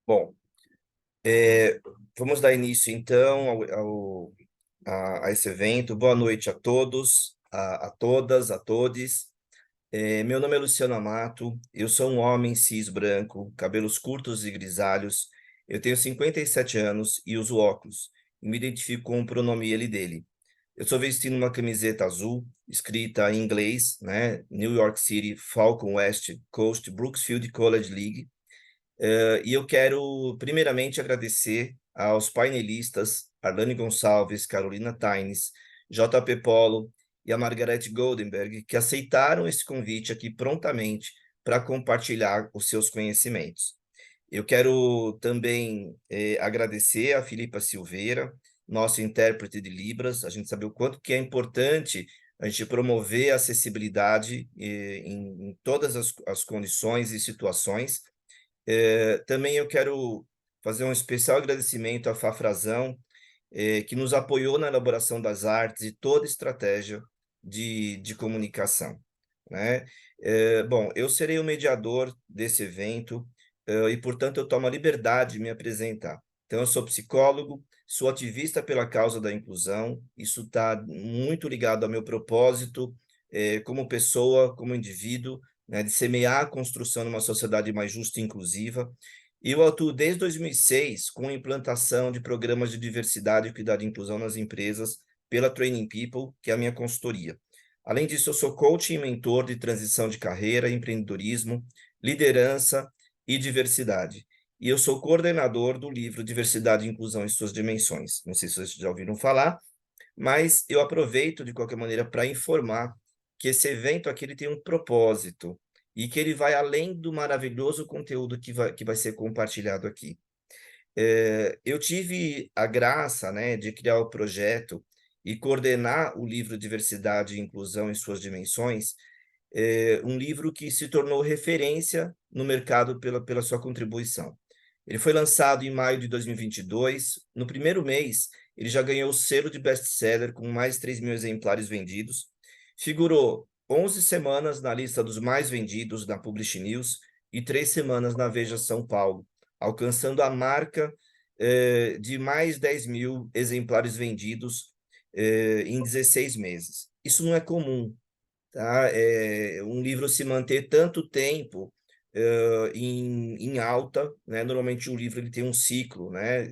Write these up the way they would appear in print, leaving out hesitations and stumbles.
Bom, é, vamos dar início então a esse evento. Boa noite a todos, a todas, a todes. Meu nome é Luciano Amato, eu sou um homem cis branco, cabelos curtos e grisalhos. Eu tenho 57 anos e uso óculos. E me identifico com o pronome ele dele. Eu estou vestindo uma camiseta azul, escrita em inglês, né? New York City, Falcon West Coast, Brooksfield College League. E eu quero, primeiramente, agradecer aos painelistas Arlane Gonçalves, Carolina Tynes, JP Polo e a Margarete Goldenberg, que aceitaram esse convite aqui prontamente para compartilhar os seus conhecimentos. Eu quero também agradecer a Filipa Silveira, nosso intérprete de Libras. A gente sabe o quanto que é importante a gente promover a acessibilidade em todas as condições e situações. Também eu quero fazer um especial agradecimento à Fafrazão, que nos apoiou na elaboração das artes e toda estratégia de comunicação, né? Bom, eu serei o mediador desse evento, e, portanto, eu tomo a liberdade de me apresentar. Então, eu sou psicólogo, sou ativista pela causa da inclusão, isso está muito ligado ao meu propósito, como pessoa, como indivíduo, né, de semear a construção de uma sociedade mais justa e inclusiva. E eu atuo desde 2006 com a implantação de programas de diversidade, equidade e inclusão nas empresas pela Training People, que é a minha consultoria. Além disso, eu sou coach e mentor de transição de carreira, empreendedorismo, liderança e diversidade. E eu sou coordenador do livro Diversidade e Inclusão em Suas Dimensões. Não sei se vocês já ouviram falar, mas eu aproveito de qualquer maneira para informar que esse evento aqui ele tem um propósito e que ele vai além do maravilhoso conteúdo que vai ser compartilhado aqui. Eu tive a graça, né, de criar o projeto e coordenar o livro Diversidade e Inclusão em Suas Dimensões, um livro que se tornou referência no mercado pela sua contribuição. Ele foi lançado em maio de 2022. No primeiro mês, ele já ganhou o selo de best-seller com mais de 3 mil exemplares vendidos. Figurou 11 semanas na lista dos mais vendidos da Publish News e 3 semanas na Veja São Paulo, alcançando a marca de mais 10 mil exemplares vendidos em 16 meses. Isso não é comum, tá? Um livro se manter tanto tempo em alta, né? Normalmente um livro ele tem um ciclo, né?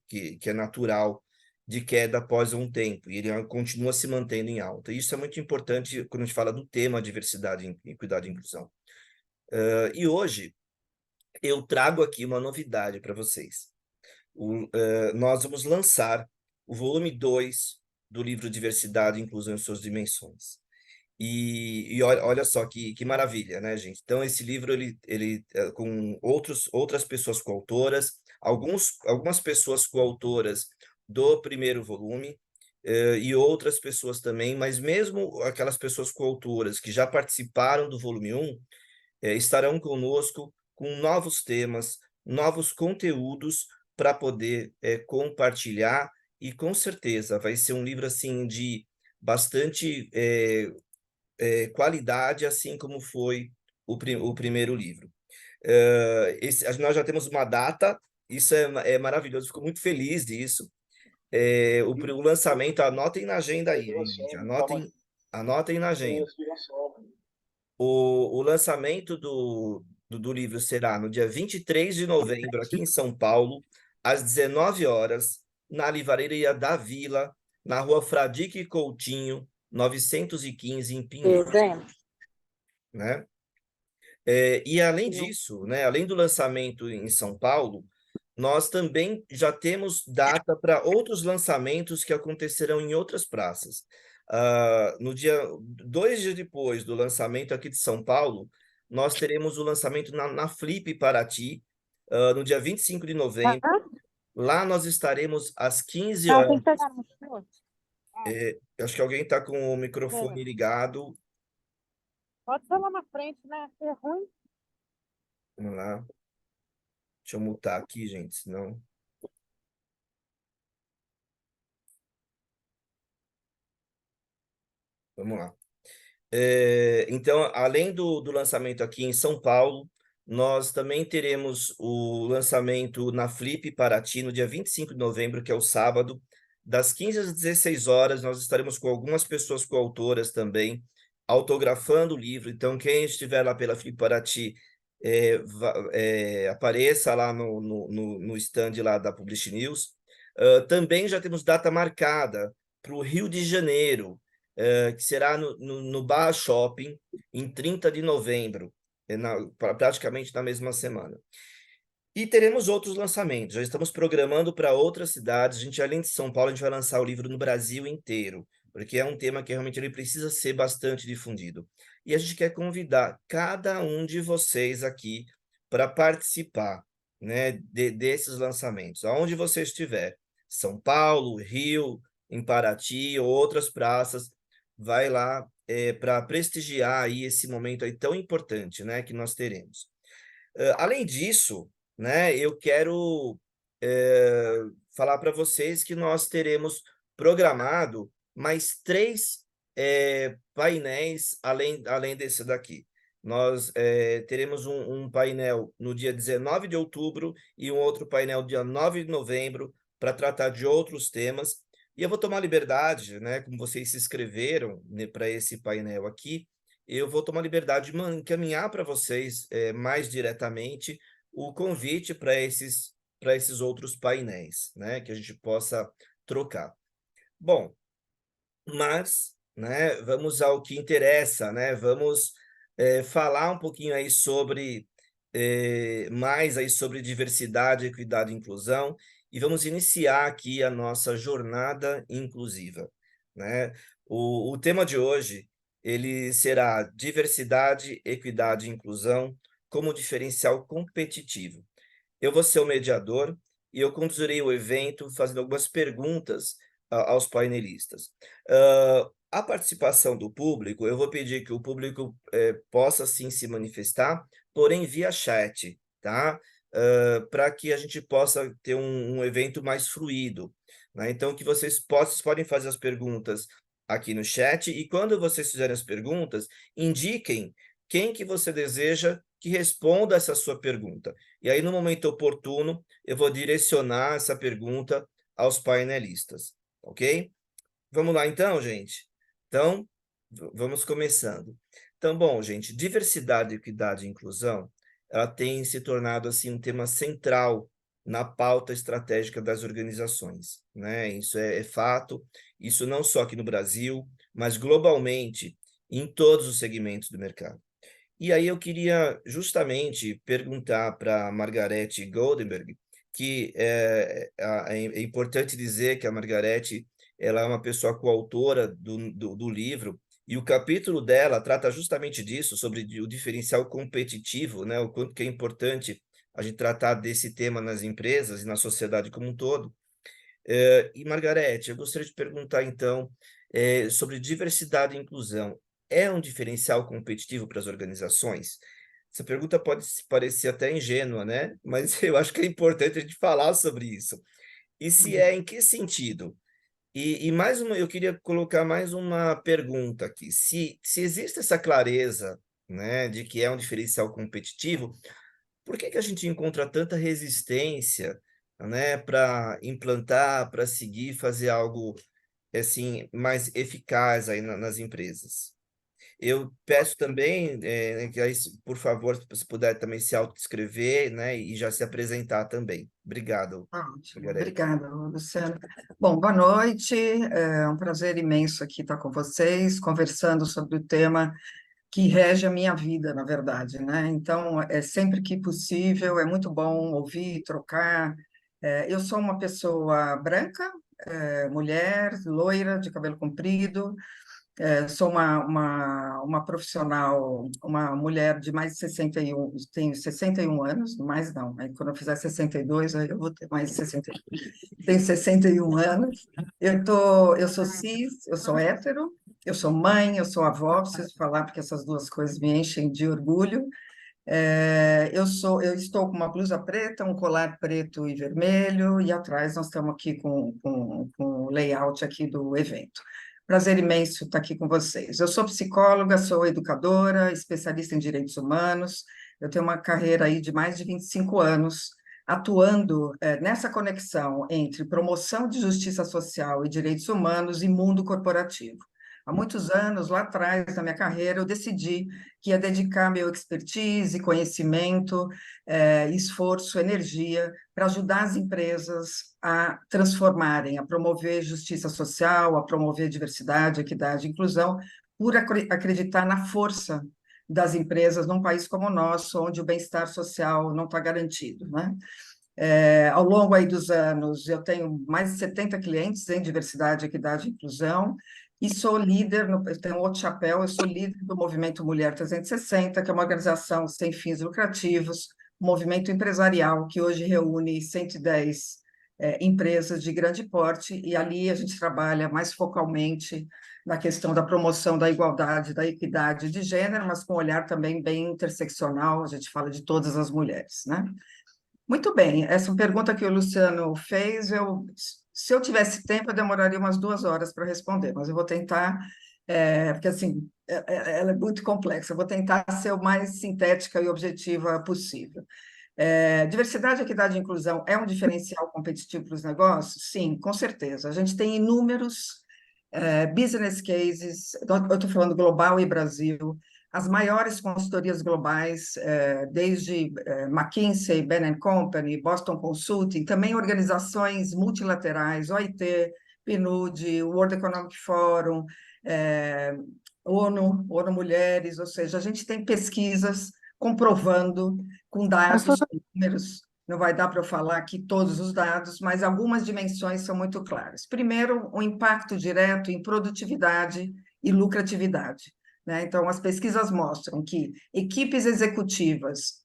Que é natural de queda após um tempo, e ele continua se mantendo em alta. Isso é muito importante quando a gente fala do tema diversidade, equidade e inclusão. E hoje eu trago aqui uma novidade para vocês. Nós vamos lançar o volume 2 do livro Diversidade e Inclusão em Suas Dimensões. E olha só que maravilha, né, gente? Então, esse livro, ele com outras pessoas coautoras, algumas pessoas coautoras do primeiro volume, e outras pessoas também, mas mesmo aquelas pessoas coautoras que já participaram do volume 1, estarão conosco com novos temas, novos conteúdos para poder compartilhar, e com certeza vai ser um livro assim de bastante qualidade, assim como foi o primeiro livro. Nós já temos uma data, isso é maravilhoso, fico muito feliz disso. O lançamento, anotem na agenda aí, hein, gente, anotem na agenda. O lançamento do livro será no dia 23 de novembro, aqui em São Paulo, às 19 horas, na Livraria da Vila, na rua Fradique Coutinho, 915, em Pinheiros, né? E além disso, né, além do lançamento em São Paulo, nós também já temos data para outros lançamentos que acontecerão em outras praças. No dia 2 dias depois do lançamento aqui de São Paulo, nós teremos o lançamento na Flip Paraty, no dia 25 de novembro. Ah, Lá nós estaremos às 15 ah, tem horas. que pegar no senhor. Acho que alguém está com o Pera. microfone ligado. Pode ser lá na frente, né? É ruim. Vamos lá. Deixa eu mutar aqui, gente, senão. Vamos lá. Então, além do lançamento aqui em São Paulo, nós também teremos o lançamento na Flip Paraty no dia 25 de novembro, que é o sábado, das 15 às 16 horas. Nós estaremos com algumas pessoas coautoras também, autografando o livro. Então, quem estiver lá pela Flip Paraty, apareça lá no stand lá da Publish News. Também já temos data marcada para o Rio de Janeiro, que será no Bar Shopping, em 30 de novembro, praticamente na mesma semana. E teremos outros lançamentos, já estamos programando para outras cidades. A gente, além de São Paulo, a gente vai lançar o livro no Brasil inteiro, porque é um tema que realmente ele precisa ser bastante difundido. E a gente quer convidar cada um de vocês aqui para participar, né, desses lançamentos, aonde você estiver, São Paulo, Rio, em Paraty ou outras praças, vai lá para prestigiar aí esse momento aí tão importante, né, que nós teremos. Além disso, né, eu quero falar para vocês que nós teremos programado mais 3 painéis além desse daqui. Nós teremos um painel no dia 19 de outubro e um outro painel dia 9 de novembro para tratar de outros temas. E eu vou tomar liberdade, né, como vocês se inscreveram, né, para esse painel aqui, eu vou tomar liberdade de encaminhar para vocês mais diretamente o convite para esses outros painéis, né, que a gente possa trocar. Bom, mas, né, vamos ao que interessa, né? Vamos falar um pouquinho aí sobre mais aí sobre diversidade, equidade e inclusão, e vamos iniciar aqui a nossa jornada inclusiva, né? O tema de hoje ele será diversidade, equidade e inclusão como diferencial competitivo. Eu vou ser o mediador e eu conduzirei o evento fazendo algumas perguntas aos painelistas. A participação do público, eu vou pedir que o público possa sim se manifestar, porém via chat, tá? Para que a gente possa ter um evento mais fluido, né? Então, que vocês podem fazer as perguntas aqui no chat, e quando vocês fizerem as perguntas, indiquem quem que você deseja que responda essa sua pergunta. E aí, no momento oportuno, eu vou direcionar essa pergunta aos painelistas, ok? Vamos lá, então, gente? Então, vamos começando. Então, bom, gente, diversidade, equidade e inclusão, ela tem se tornado, assim, um tema central na pauta estratégica das organizações, né? Isso é fato, isso não só aqui no Brasil, mas globalmente, em todos os segmentos do mercado. E aí eu queria justamente perguntar para Margarete Goldenberg, que é importante dizer que a Margarete ela é uma pessoa coautora do livro, e o capítulo dela trata justamente disso, sobre o diferencial competitivo, né? O quanto que é importante a gente tratar desse tema nas empresas e na sociedade como um todo. E, Margarete, eu gostaria de perguntar, então, sobre diversidade e inclusão. É um diferencial competitivo para as organizações? Essa pergunta pode parecer até ingênua, né? Mas eu acho que é importante a gente falar sobre isso. E se é, em que sentido? E mais uma, eu queria colocar mais uma pergunta aqui. Se existe essa clareza, né, de que é um diferencial competitivo, por que que a gente encontra tanta resistência, né, para implantar, para seguir, fazer algo assim mais eficaz aí nas empresas? Eu peço também que aí, por favor, se puder também se autodescrever, né, e já se apresentar também. Obrigado, Ótimo, Margarete. obrigada, Luciano. Bom, boa noite, é um prazer imenso aqui estar com vocês, conversando sobre o tema que rege a minha vida, na verdade, né? Então, é sempre que possível, é muito bom ouvir, trocar. Eu sou uma pessoa branca, mulher, loira, de cabelo comprido, Sou uma profissional, uma mulher de mais de 61, tenho 61 anos, mais não, aí quando eu fizer 62, aí eu vou ter mais de 61. Tenho 61 anos, eu sou cis, eu sou hétero, eu sou mãe, eu sou avó, preciso falar porque essas duas coisas me enchem de orgulho. Eu estou com uma blusa preta, um colar preto e vermelho, e atrás nós estamos aqui com o layout aqui do evento. Prazer imenso estar aqui com vocês. Eu sou psicóloga, sou educadora, especialista em direitos humanos. Eu tenho uma carreira aí de mais de 25 anos atuando nessa conexão entre promoção de justiça social e direitos humanos e mundo corporativo. Há muitos anos, lá atrás, na minha carreira, eu decidi que ia dedicar meu expertise, conhecimento, esforço, energia para ajudar as empresas a transformarem, a promover justiça social, a promover diversidade, equidade e inclusão, por acreditar na força das empresas num país como o nosso, onde o bem-estar social não está garantido, né? Ao longo aí dos anos, eu tenho mais de 70 clientes em diversidade, equidade e inclusão, e sou líder, eu tenho outro chapéu, eu sou líder do Movimento Mulher 360, que é uma organização sem fins lucrativos, um movimento empresarial que hoje reúne 110 empresas de grande porte, e ali a gente trabalha mais focalmente na questão da promoção da igualdade, da equidade de gênero, mas com um olhar também bem interseccional, a gente fala de todas as mulheres, né? Muito bem, essa pergunta que o Luciano fez, se eu tivesse tempo, eu demoraria umas 2 horas para responder, mas eu vou tentar, porque assim, ela é muito complexa, eu vou tentar ser o mais sintética e objetiva possível. Diversidade, equidade e inclusão é um diferencial competitivo para os negócios? Sim, com certeza. A gente tem inúmeros business cases, eu estou falando global e Brasil, as maiores consultorias globais, desde McKinsey, Ben Company, Boston Consulting, também organizações multilaterais, OIT, PNUD, World Economic Forum, ONU Mulheres, ou seja, a gente tem pesquisas comprovando com dados, com números, não vai dar para eu falar aqui todos os dados, mas algumas dimensões são muito claras. Primeiro, o impacto direto em produtividade e lucratividade, né? Então, as pesquisas mostram que equipes executivas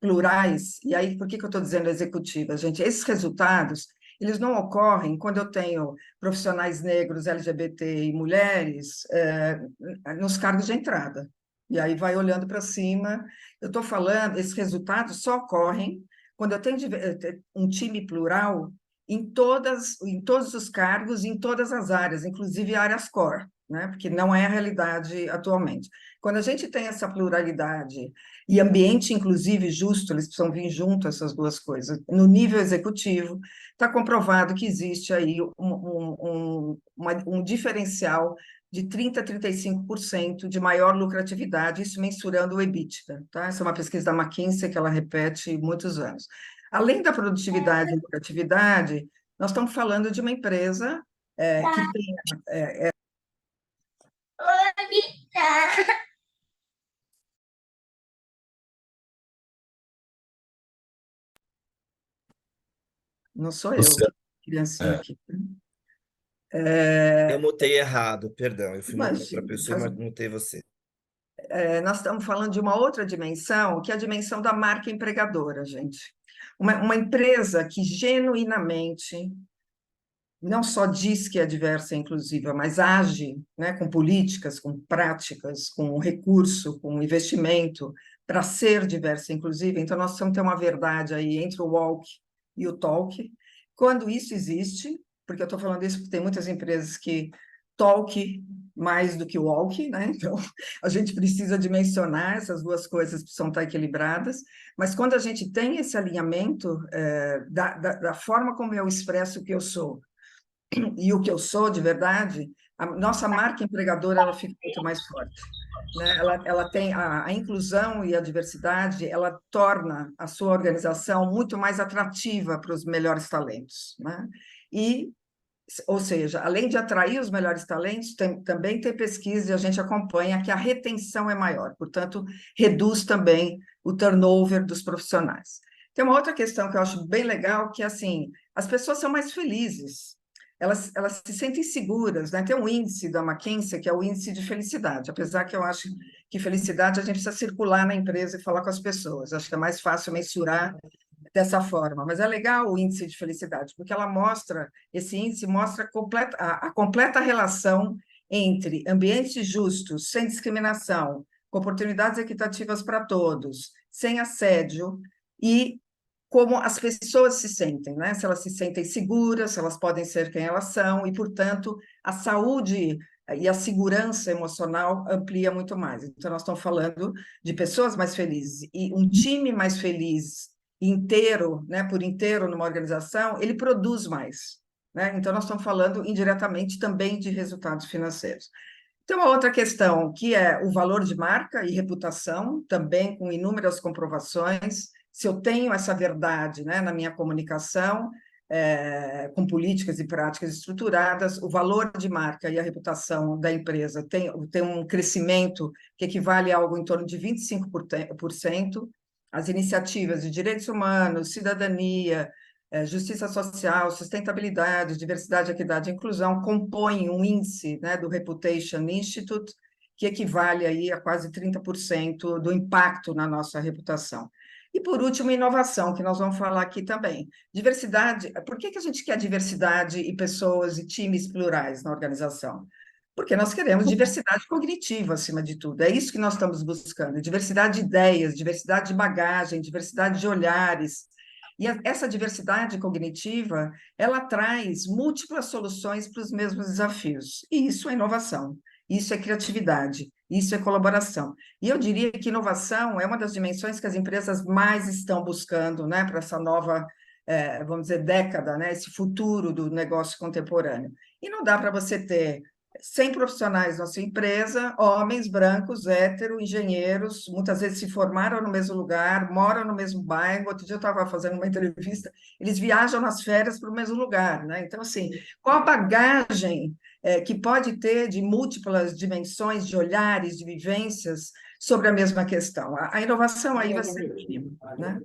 plurais, e aí por que eu estou dizendo executivas, gente? Esses resultados, eles não ocorrem quando eu tenho profissionais negros, LGBT e mulheres nos cargos de entrada. E aí vai olhando para cima. Eu estou falando, esses resultados só ocorrem quando eu tenho um time plural em todos os cargos, em todas as áreas, inclusive áreas core, né? Porque não é a realidade atualmente. Quando a gente tem essa pluralidade e ambiente, inclusive, justo, eles precisam vir junto, essas duas coisas. No nível executivo, está comprovado que existe aí um diferencial de 30% a 35% de maior lucratividade, isso mensurando o EBITDA, tá? Essa é uma pesquisa da McKinsey que ela repete muitos anos. Além da produtividade e lucratividade, nós estamos falando de uma empresa que tem... Não sou eu, Luciano, criancinha é, aqui. eu mutei errado, perdão. Eu fui mutar outra Imagina, pessoa, mas mutei você. nós estamos falando de uma outra dimensão, que é a dimensão da marca empregadora, gente. Uma empresa que genuinamente não só diz que é diversa e inclusiva, mas age, né, com políticas, com práticas, com recurso, com investimento para ser diversa e inclusiva. Então, nós precisamos ter uma verdade aí entre o walk e o talk. Quando isso existe, porque eu estou falando isso porque tem muitas empresas que talk mais do que walk, né? Então, a gente precisa dimensionar, essas duas coisas precisam estar equilibradas, mas quando a gente tem esse alinhamento da forma como eu expresso o que eu sou, e o que eu sou de verdade, a nossa marca empregadora ela fica muito mais forte, né? Ela tem a inclusão e a diversidade, ela torna a sua organização muito mais atrativa para os melhores talentos, né? E, ou seja, além de atrair os melhores talentos, também tem pesquisa e a gente acompanha que a retenção é maior, portanto, reduz também o turnover dos profissionais. Tem uma outra questão que eu acho bem legal, que é assim, as pessoas são mais felizes, elas se sentem seguras, né? Tem um índice da McKinsey, que é o índice de felicidade, apesar que eu acho que felicidade a gente precisa circular na empresa e falar com as pessoas, acho que é mais fácil mensurar dessa forma, mas é legal o índice de felicidade, porque esse índice mostra a completa relação entre ambientes justos, sem discriminação, com oportunidades equitativas para todos, sem assédio, e como as pessoas se sentem, né? Se elas se sentem seguras, se elas podem ser quem elas são, e, portanto, a saúde e a segurança emocional amplia muito mais. Então, nós estamos falando de pessoas mais felizes, e um time mais feliz inteiro, né, por inteiro numa organização, ele produz mais, né? Então, nós estamos falando indiretamente também de resultados financeiros. Tem uma outra questão, que é o valor de marca e reputação, também com inúmeras comprovações. Se eu tenho essa verdade, né, na minha comunicação, com políticas e práticas estruturadas, o valor de marca e a reputação da empresa tem um crescimento que equivale a algo em torno de 25%. As iniciativas de direitos humanos, cidadania, justiça social, sustentabilidade, diversidade, equidade e inclusão compõem um índice, né, do Reputation Institute, que equivale aí a quase 30% do impacto na nossa reputação. E, por último, inovação, que nós vamos falar aqui também. Diversidade, por que a gente quer diversidade e pessoas e times plurais na organização? Porque nós queremos diversidade cognitiva, acima de tudo. É isso que nós estamos buscando: diversidade de ideias, diversidade de bagagem, diversidade de olhares. E essa diversidade cognitiva, ela traz múltiplas soluções para os mesmos desafios. E isso é inovação, isso é criatividade, isso é colaboração. E eu diria que inovação é uma das dimensões que as empresas mais estão buscando, né, para essa nova, vamos dizer, década, né, esse futuro do negócio contemporâneo. E não dá para você ter 100 profissionais na sua empresa, homens, brancos, héteros, engenheiros, muitas vezes se formaram no mesmo lugar, moram no mesmo bairro. Outro dia eu estava fazendo uma entrevista, eles viajam nas férias para o mesmo lugar, né? Então, assim, qual a bagagem que pode ter de múltiplas dimensões, de olhares, de vivências sobre a mesma questão? A inovação aí vai ser mínima, né?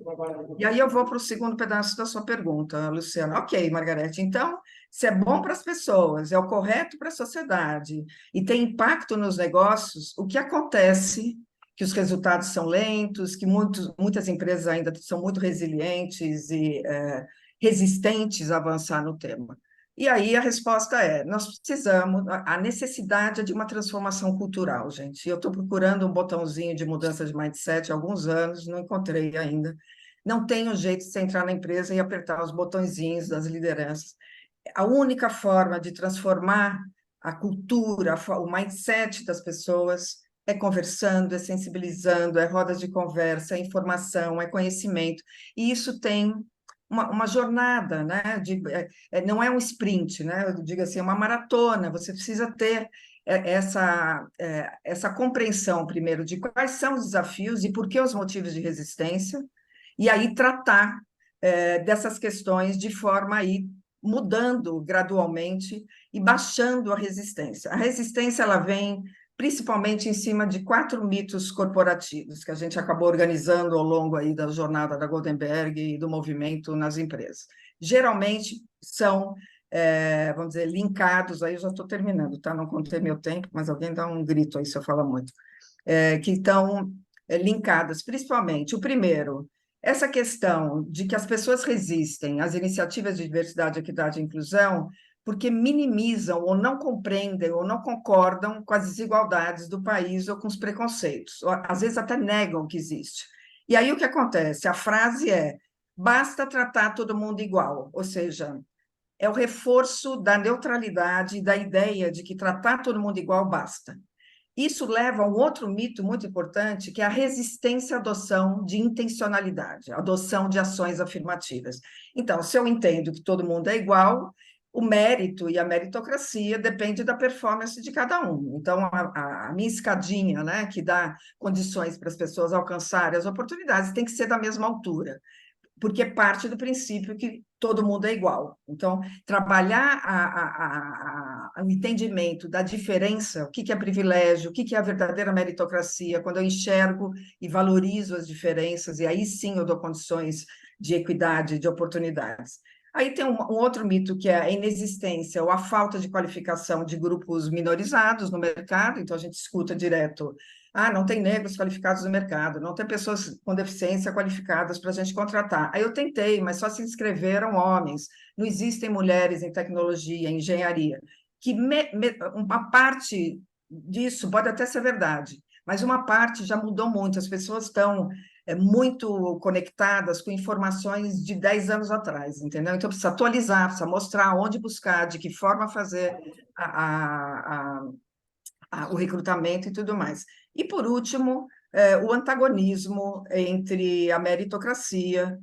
E aí eu vou para o segundo pedaço da sua pergunta, Luciana. Ok, Margarete, então, se é bom para as pessoas, é o correto para a sociedade e tem impacto nos negócios, o que acontece? Que os resultados são lentos, que muitas empresas ainda são muito resilientes e resistentes a avançar no tema. E aí a resposta é: nós precisamos, a necessidade é de uma transformação cultural, gente. Eu estou procurando um botãozinho de mudança de mindset há alguns anos, não encontrei ainda. Não tem um jeito de você entrar na empresa e apertar os botõezinhos das lideranças. A única forma de transformar a cultura, o mindset das pessoas é conversando, é sensibilizando, é rodas de conversa, é informação, é conhecimento. E isso tem uma jornada, né? Não é um sprint, né? Eu digo assim, é uma maratona. Você precisa ter essa compreensão, primeiro, de quais são os desafios e por que os motivos de resistência, e aí tratar dessas questões de forma a ir mudando gradualmente e baixando a resistência. A resistência ela vem principalmente em cima de 4 mitos corporativos que a gente acabou organizando ao longo aí da jornada da Goldenberg e do movimento nas empresas. Geralmente são, vamos dizer, linkados, aí eu já estou terminando, tá? Não contei meu tempo, mas alguém dá um grito aí se eu falar muito. Que estão linkadas, principalmente. O primeiro, essa questão de que as pessoas resistem às iniciativas de diversidade, equidade e inclusão porque minimizam ou não compreendem ou não concordam com as desigualdades do país ou com os preconceitos, ou, às vezes até negam que existe. E aí o que acontece? A frase é: basta tratar todo mundo igual, ou seja, é o reforço da neutralidade e da ideia de que tratar todo mundo igual basta. Isso leva a um outro mito muito importante, que é a resistência à adoção de intencionalidade, a adoção de ações afirmativas. Então, se eu entendo que todo mundo é igual, o mérito e a meritocracia depende da performance de cada um. Então, a minha escadinha, né, que dá condições para as pessoas alcançarem as oportunidades, tem que ser da mesma altura, porque parte do princípio que todo mundo é igual. Então, trabalhar o entendimento da diferença, o que é privilégio, o que é a verdadeira meritocracia, quando eu enxergo e valorizo as diferenças, e aí sim eu dou condições de equidade, de oportunidades. Aí tem um outro mito, que é a inexistência ou a falta de qualificação de grupos minorizados no mercado, então a gente escuta direto, não tem negros qualificados no mercado, não tem pessoas com deficiência qualificadas para a gente contratar. Aí eu tentei, mas só se inscreveram homens, não existem mulheres em tecnologia, em engenharia, que uma parte disso pode até ser verdade, mas uma parte já mudou muito, as pessoas estão muito conectadas com informações de 10 anos atrás, entendeu? Então, precisa atualizar, precisa mostrar onde buscar, de que forma fazer o recrutamento e tudo mais. E, por último, o antagonismo entre a meritocracia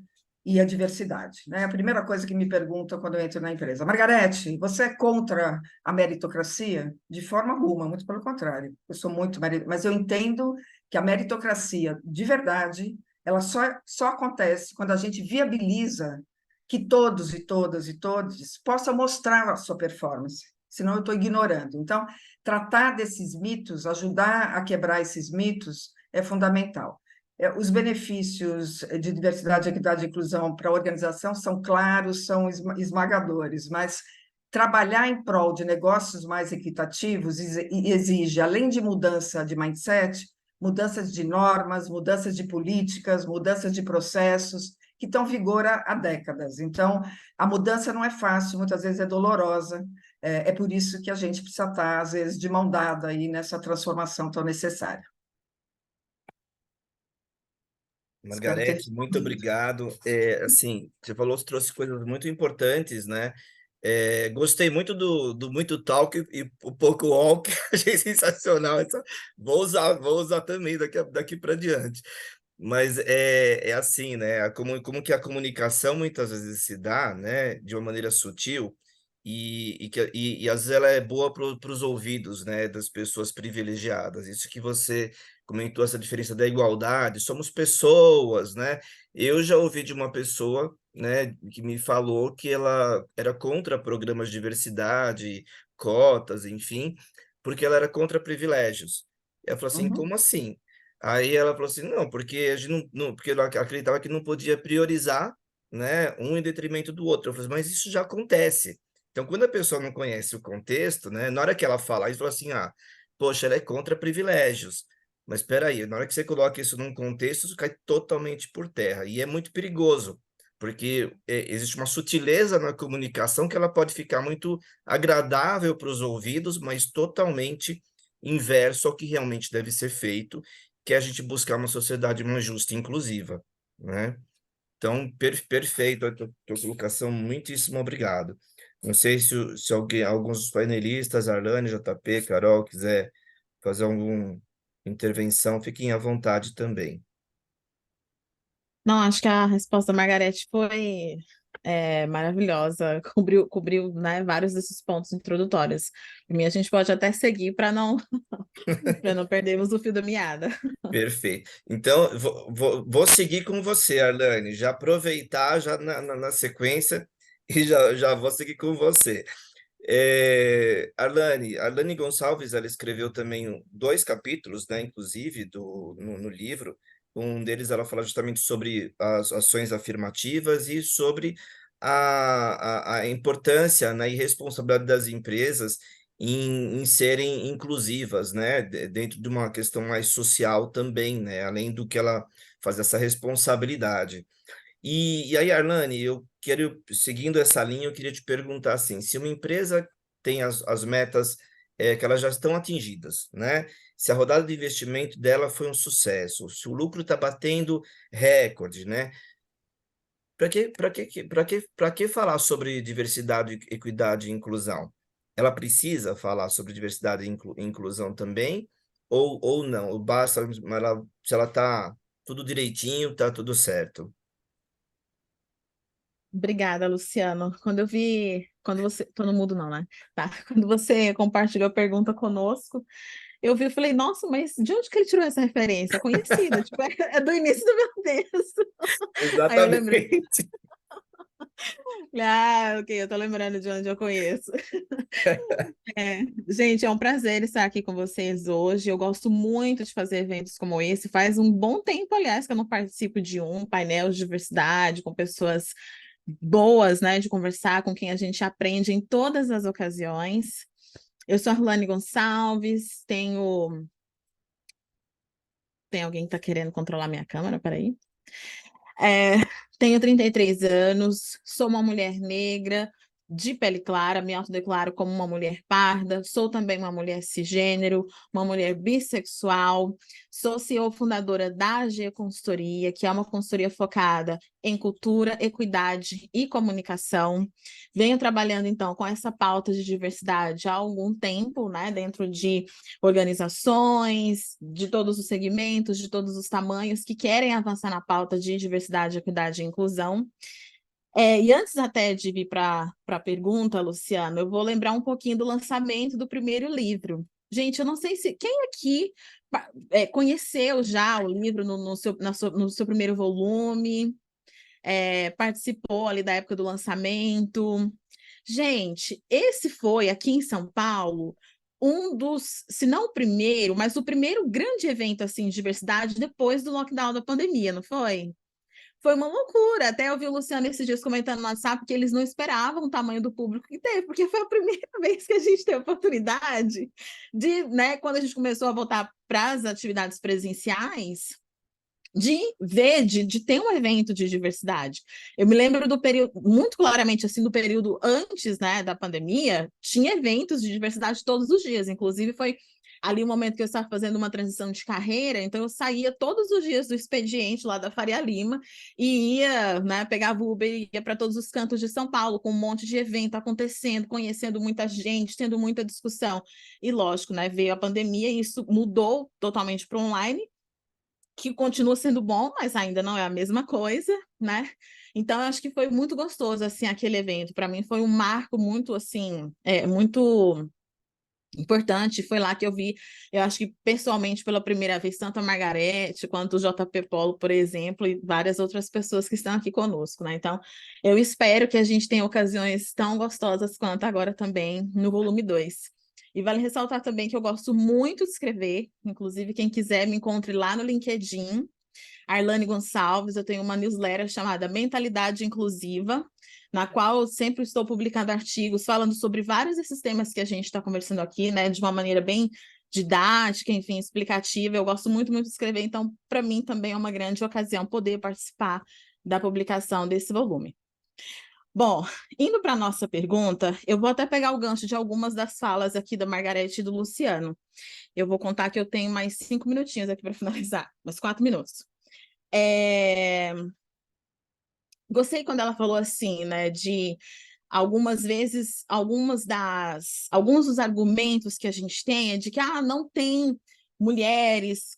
e a diversidade, né? A primeira coisa que me perguntam quando eu entro na empresa: Margarete, você é contra a meritocracia? De forma alguma, muito pelo contrário. Eu sou muito mas eu entendo que a meritocracia, de verdade, ela só acontece quando a gente viabiliza que todos e todas e todos possam mostrar a sua performance, senão eu estou ignorando. Então, tratar desses mitos, ajudar a quebrar esses mitos é fundamental. Os benefícios de diversidade, equidade e inclusão para a organização são claros, são esmagadores, mas trabalhar em prol de negócios mais equitativos exige, além de mudança de mindset, mudanças de normas, mudanças de políticas, mudanças de processos que estão em vigor há décadas. Então, a mudança não é fácil, muitas vezes é dolorosa, é por isso que a gente precisa estar, às vezes, de mão dada aí nessa transformação tão necessária. Espero ter Margarete, muito obrigado. Assim, você trouxe coisas muito importantes, né? Gostei muito do muito talk e o pouco walk, achei sensacional. Vou usar também daqui para diante. Mas é assim, né? Como que a comunicação muitas vezes se dá, né? De uma maneira sutil e às vezes ela é boa para os ouvidos, né? Das pessoas privilegiadas. Isso que você comentou, essa diferença da igualdade. Somos pessoas, né? Eu já ouvi de uma pessoa, né? Que me falou que ela era contra programas de diversidade, cotas, enfim, porque ela era contra privilégios. Ela falou assim, Uhum. como assim? Aí ela falou assim, não, porque a gente porque ela acreditava que não podia priorizar, né, um em detrimento do outro. Eu falei, mas isso já acontece. Então, quando a pessoa não conhece o contexto, né, na hora que ela fala, aí fala assim, poxa, ela é contra privilégios. Mas espera aí, na hora que você coloca isso num contexto, isso cai totalmente por terra. E é muito perigoso, porque existe uma sutileza na comunicação que ela pode ficar muito agradável para os ouvidos, mas totalmente inverso ao que realmente deve ser feito, que é a gente buscar uma sociedade mais justa e inclusiva, né? Então, perfeito a tua colocação, muitíssimo obrigado. Não sei se alguns dos painelistas, Arlane, JP, Carol, quiser fazer alguma intervenção, fiquem à vontade também. Não, acho que a resposta da Margarete foi maravilhosa, cobriu, né, vários desses pontos introdutórios. Por mim, a gente pode até seguir para não, para não perdermos o fio da meada. Perfeito. Então, vou seguir com você, Arlane, já aproveitar já na sequência e já vou seguir com você. Arlane Gonçalves, ela escreveu também 2 capítulos, né, inclusive, no livro. Um deles ela fala justamente sobre as ações afirmativas e sobre a importância, né, e responsabilidade das empresas em serem inclusivas, né, dentro de uma questão mais social também, né, além do que ela faz essa responsabilidade. E aí, Arlane, seguindo essa linha, eu queria te perguntar assim, se uma empresa tem as metas que elas já estão atingidas, né? Se a rodada de investimento dela foi um sucesso, se o lucro está batendo recorde, né? Para que falar sobre diversidade, equidade e inclusão? Ela precisa falar sobre diversidade e inclusão também? Ou não? Ou basta, se ela está tudo direitinho, está tudo certo? Obrigada, Luciano. Quando você, tô no mudo não, né? Tá. Quando você compartilhou a pergunta conosco, eu vi e falei, nossa, mas de onde que ele tirou essa referência? Conhecida, tipo, é do início do meu texto. Aí eu lembrei, Exatamente. ok, eu tô lembrando de onde eu conheço. Gente, é um prazer estar aqui com vocês hoje. Eu gosto muito de fazer eventos como esse. Faz um bom tempo, aliás, que eu não participo de um painel de diversidade com pessoas boas, né, de conversar, com quem a gente aprende em todas as ocasiões. Eu sou a Arlane Gonçalves, tem alguém que está querendo controlar minha câmera, peraí. Tenho 33 anos, sou uma mulher negra, de pele clara, me autodeclaro como uma mulher parda, sou também uma mulher cisgênero, uma mulher bissexual, sou CEO fundadora da AG Consultoria, que é uma consultoria focada em cultura, equidade e comunicação. Venho trabalhando, então, com essa pauta de diversidade há algum tempo, né, dentro de organizações, de todos os segmentos, de todos os tamanhos, que querem avançar na pauta de diversidade, equidade e inclusão. E antes até de vir para a pergunta, Luciano, eu vou lembrar um pouquinho do lançamento do primeiro livro. Gente, eu não sei se quem aqui conheceu já o livro no seu primeiro volume, participou ali da época do lançamento. Gente, esse foi aqui em São Paulo um dos, se não o primeiro, mas o primeiro grande evento assim de diversidade depois do lockdown da pandemia, não foi? Foi uma loucura. Até eu vi o Luciano esses dias comentando no WhatsApp que eles não esperavam o tamanho do público que teve, porque foi a primeira vez que a gente teve a oportunidade de, né, quando a gente começou a voltar para as atividades presenciais, de ver, de ter um evento de diversidade. Eu me lembro do período, muito claramente, assim, do período antes, né, da pandemia, tinha eventos de diversidade todos os dias, inclusive foi ali o momento que eu estava fazendo uma transição de carreira, então eu saía todos os dias do expediente lá da Faria Lima e ia, né, pegava o Uber e ia para todos os cantos de São Paulo, com um monte de evento acontecendo, conhecendo muita gente, tendo muita discussão. E lógico, né, veio a pandemia e isso mudou totalmente para online, que continua sendo bom, mas ainda não é a mesma coisa, né? Então, eu acho que foi muito gostoso, assim, aquele evento. Para mim, foi um marco muito, assim, muito importante. Foi lá que eu vi, eu acho que pessoalmente, pela primeira vez, tanto a Margarete quanto o JP Polo, por exemplo, e várias outras pessoas que estão aqui conosco, né? Então, eu espero que a gente tenha ocasiões tão gostosas quanto agora também no volume 2. E vale ressaltar também que eu gosto muito de escrever, inclusive quem quiser me encontre lá no LinkedIn, Arlane Gonçalves. Eu tenho uma newsletter chamada Mentalidade Inclusiva, na qual eu sempre estou publicando artigos falando sobre vários desses temas que a gente está conversando aqui, né, de uma maneira bem didática, enfim, explicativa. Eu gosto muito, muito de escrever, então, para mim também é uma grande ocasião poder participar da publicação desse volume. Bom, indo para a nossa pergunta, eu vou até pegar o gancho de algumas das falas aqui da Margarete e do Luciano. Eu vou contar que eu tenho mais 5 minutinhos aqui para finalizar, mais 4 minutos. Gostei quando ela falou assim, né, de algumas vezes, alguns dos argumentos que a gente tem é de que não tem mulheres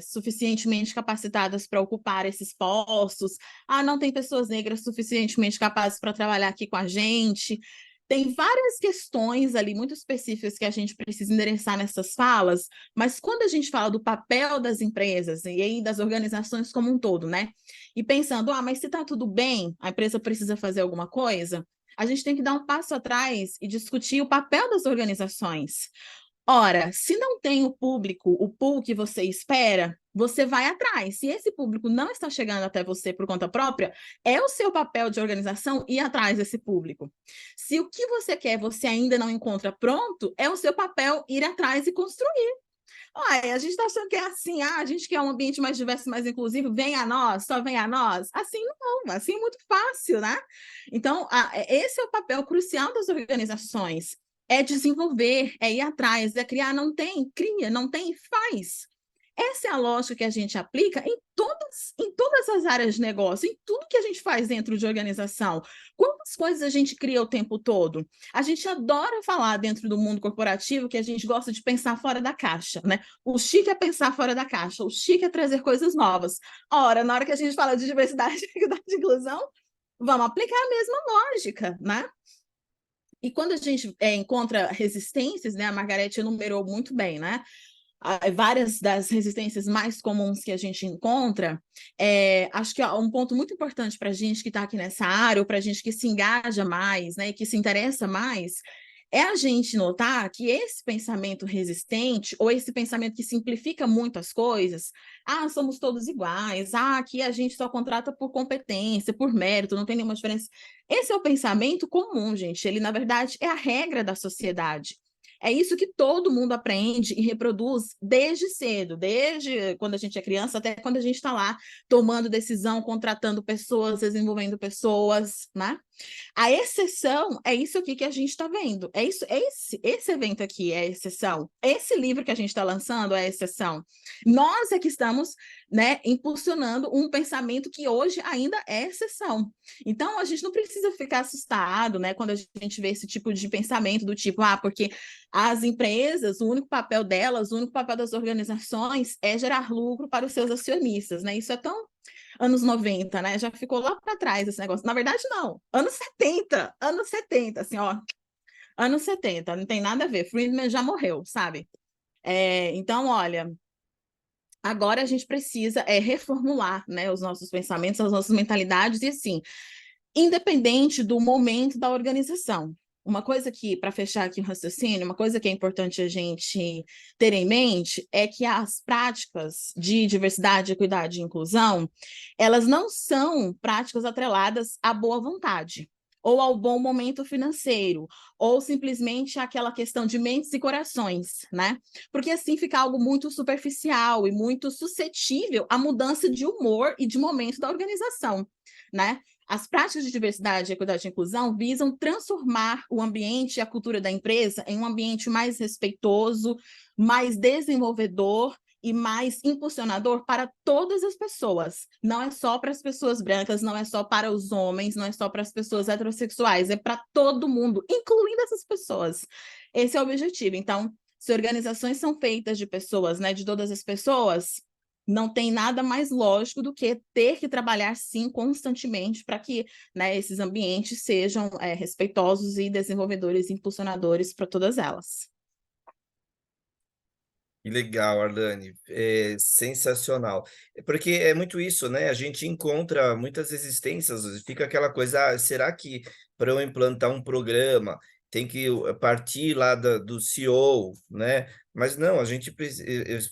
suficientemente capacitadas para ocupar esses postos, não tem pessoas negras suficientemente capazes para trabalhar aqui com a gente. Tem várias questões ali muito específicas que a gente precisa endereçar nessas falas, mas quando a gente fala do papel das empresas e aí das organizações como um todo, né? E pensando, mas se está tudo bem, a empresa precisa fazer alguma coisa, a gente tem que dar um passo atrás e discutir o papel das organizações. Ora, se não tem o público, o pool que você espera, você vai atrás. Se esse público não está chegando até você por conta própria, é o seu papel de organização ir atrás desse público. Se o que você quer você ainda não encontra pronto, é o seu papel ir atrás e construir. A gente está achando que é assim, a gente quer um ambiente mais diverso, mais inclusivo, vem a nós, só vem a nós. Assim não, assim é muito fácil, né? Então, esse é o papel crucial das organizações, é desenvolver, é ir atrás, é criar, não tem, cria, não tem, faz. Essa é a lógica que a gente aplica em todas as áreas de negócio, em tudo que a gente faz dentro de organização. Quantas coisas a gente cria o tempo todo? A gente adora falar dentro do mundo corporativo que a gente gosta de pensar fora da caixa, né? O chique é pensar fora da caixa, o chique é trazer coisas novas. Ora, na hora que a gente fala de diversidade, equidade e inclusão, vamos aplicar a mesma lógica, né? E quando a gente encontra resistências, né? A Margarete enumerou muito bem, né? Várias das resistências mais comuns que a gente encontra, acho que um ponto muito importante para a gente que está aqui nessa área, ou para a gente que se engaja mais, né, e que se interessa mais, é a gente notar que esse pensamento resistente, ou esse pensamento que simplifica muito as coisas, somos todos iguais, aqui a gente só contrata por competência, por mérito, não tem nenhuma diferença. Esse é o pensamento comum, gente. Ele, na verdade, é a regra da sociedade. É isso que todo mundo aprende e reproduz desde cedo, desde quando a gente é criança até quando a gente está lá tomando decisão, contratando pessoas, desenvolvendo pessoas, né? A exceção é isso aqui que a gente está vendo. É isso, esse evento aqui é a exceção. Esse livro que a gente está lançando é a exceção. Nós é que estamos, né, impulsionando um pensamento que hoje ainda é exceção. Então, a gente não precisa ficar assustado, né, quando a gente vê esse tipo de pensamento do tipo, porque as empresas, o único papel delas, o único papel das organizações é gerar lucro para os seus acionistas, né? Isso é tão anos 90, né? Já ficou lá para trás esse negócio. Na verdade, não. Anos 70, assim, ó. Anos 70, não tem nada a ver. Friedman já morreu, sabe? Então, olha, agora a gente precisa reformular, né, os nossos pensamentos, as nossas mentalidades, e assim, independente do momento da organização. Uma coisa que, para fechar aqui o raciocínio, uma coisa que é importante a gente ter em mente é que as práticas de diversidade, equidade e inclusão, elas não são práticas atreladas à boa vontade, ou ao bom momento financeiro, ou simplesmente àquela questão de mentes e corações, né? Porque assim fica algo muito superficial e muito suscetível à mudança de humor e de momento da organização, né? As práticas de diversidade, equidade e inclusão visam transformar o ambiente e a cultura da empresa em um ambiente mais respeitoso, mais desenvolvedor e mais impulsionador para todas as pessoas. Não é só para as pessoas brancas, não é só para os homens, não é só para as pessoas heterossexuais, é para todo mundo, incluindo essas pessoas. Esse é o objetivo. Então, se organizações são feitas de pessoas, né, de todas as pessoas, não tem nada mais lógico do que ter que trabalhar, sim, constantemente para que, né, esses ambientes sejam respeitosos e desenvolvedores e impulsionadores para todas elas. Que legal, Arlane, sensacional. Porque é muito isso, né? A gente encontra muitas resistências, fica aquela coisa, será que para eu implantar um programa tem que partir lá do CEO, né? Mas não,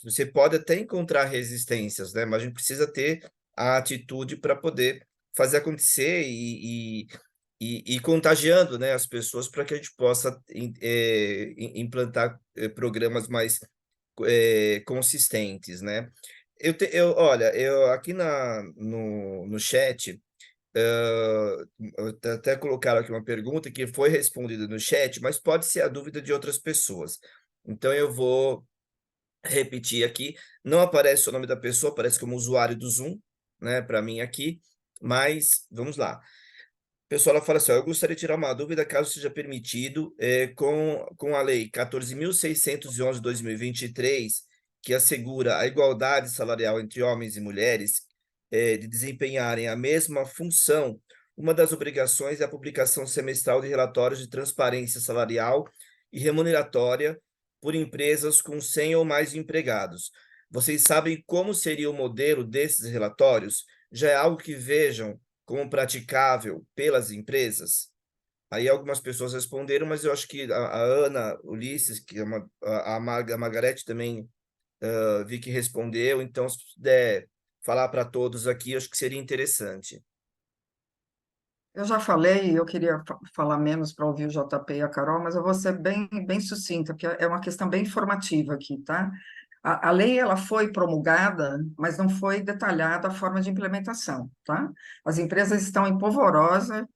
você pode até encontrar resistências, né? Mas a gente precisa ter a atitude para poder fazer acontecer e contagiando, né, as pessoas para que a gente possa implantar programas mais consistentes, né? Olha, eu aqui no chat, até colocaram aqui uma pergunta que foi respondida no chat, mas pode ser a dúvida de outras pessoas. Então eu vou repetir aqui. Não aparece o nome da pessoa, aparece como usuário do Zoom, né, para mim aqui, mas vamos lá. Pessoal, ela fala assim, eu gostaria de tirar uma dúvida, caso seja permitido, com a Lei 14.611 de 2023, que assegura a igualdade salarial entre homens e mulheres, de desempenharem a mesma função, uma das obrigações é a publicação semestral de relatórios de transparência salarial e remuneratória por empresas com 100 ou mais empregados. Vocês sabem como seria o modelo desses relatórios? Já é algo que vejam como praticável pelas empresas? Aí algumas pessoas responderam, mas eu acho que a Ana Ulisses, que é a Margarete também vi que respondeu, então se puder falar para todos aqui, eu acho que seria interessante. Eu já falei, eu queria falar menos para ouvir o JP e a Carol, mas eu vou ser bem sucinta, porque é uma questão bem informativa aqui, tá? A lei ela foi promulgada, mas não foi detalhada a forma de implementação, tá? As empresas estão em polvorosa,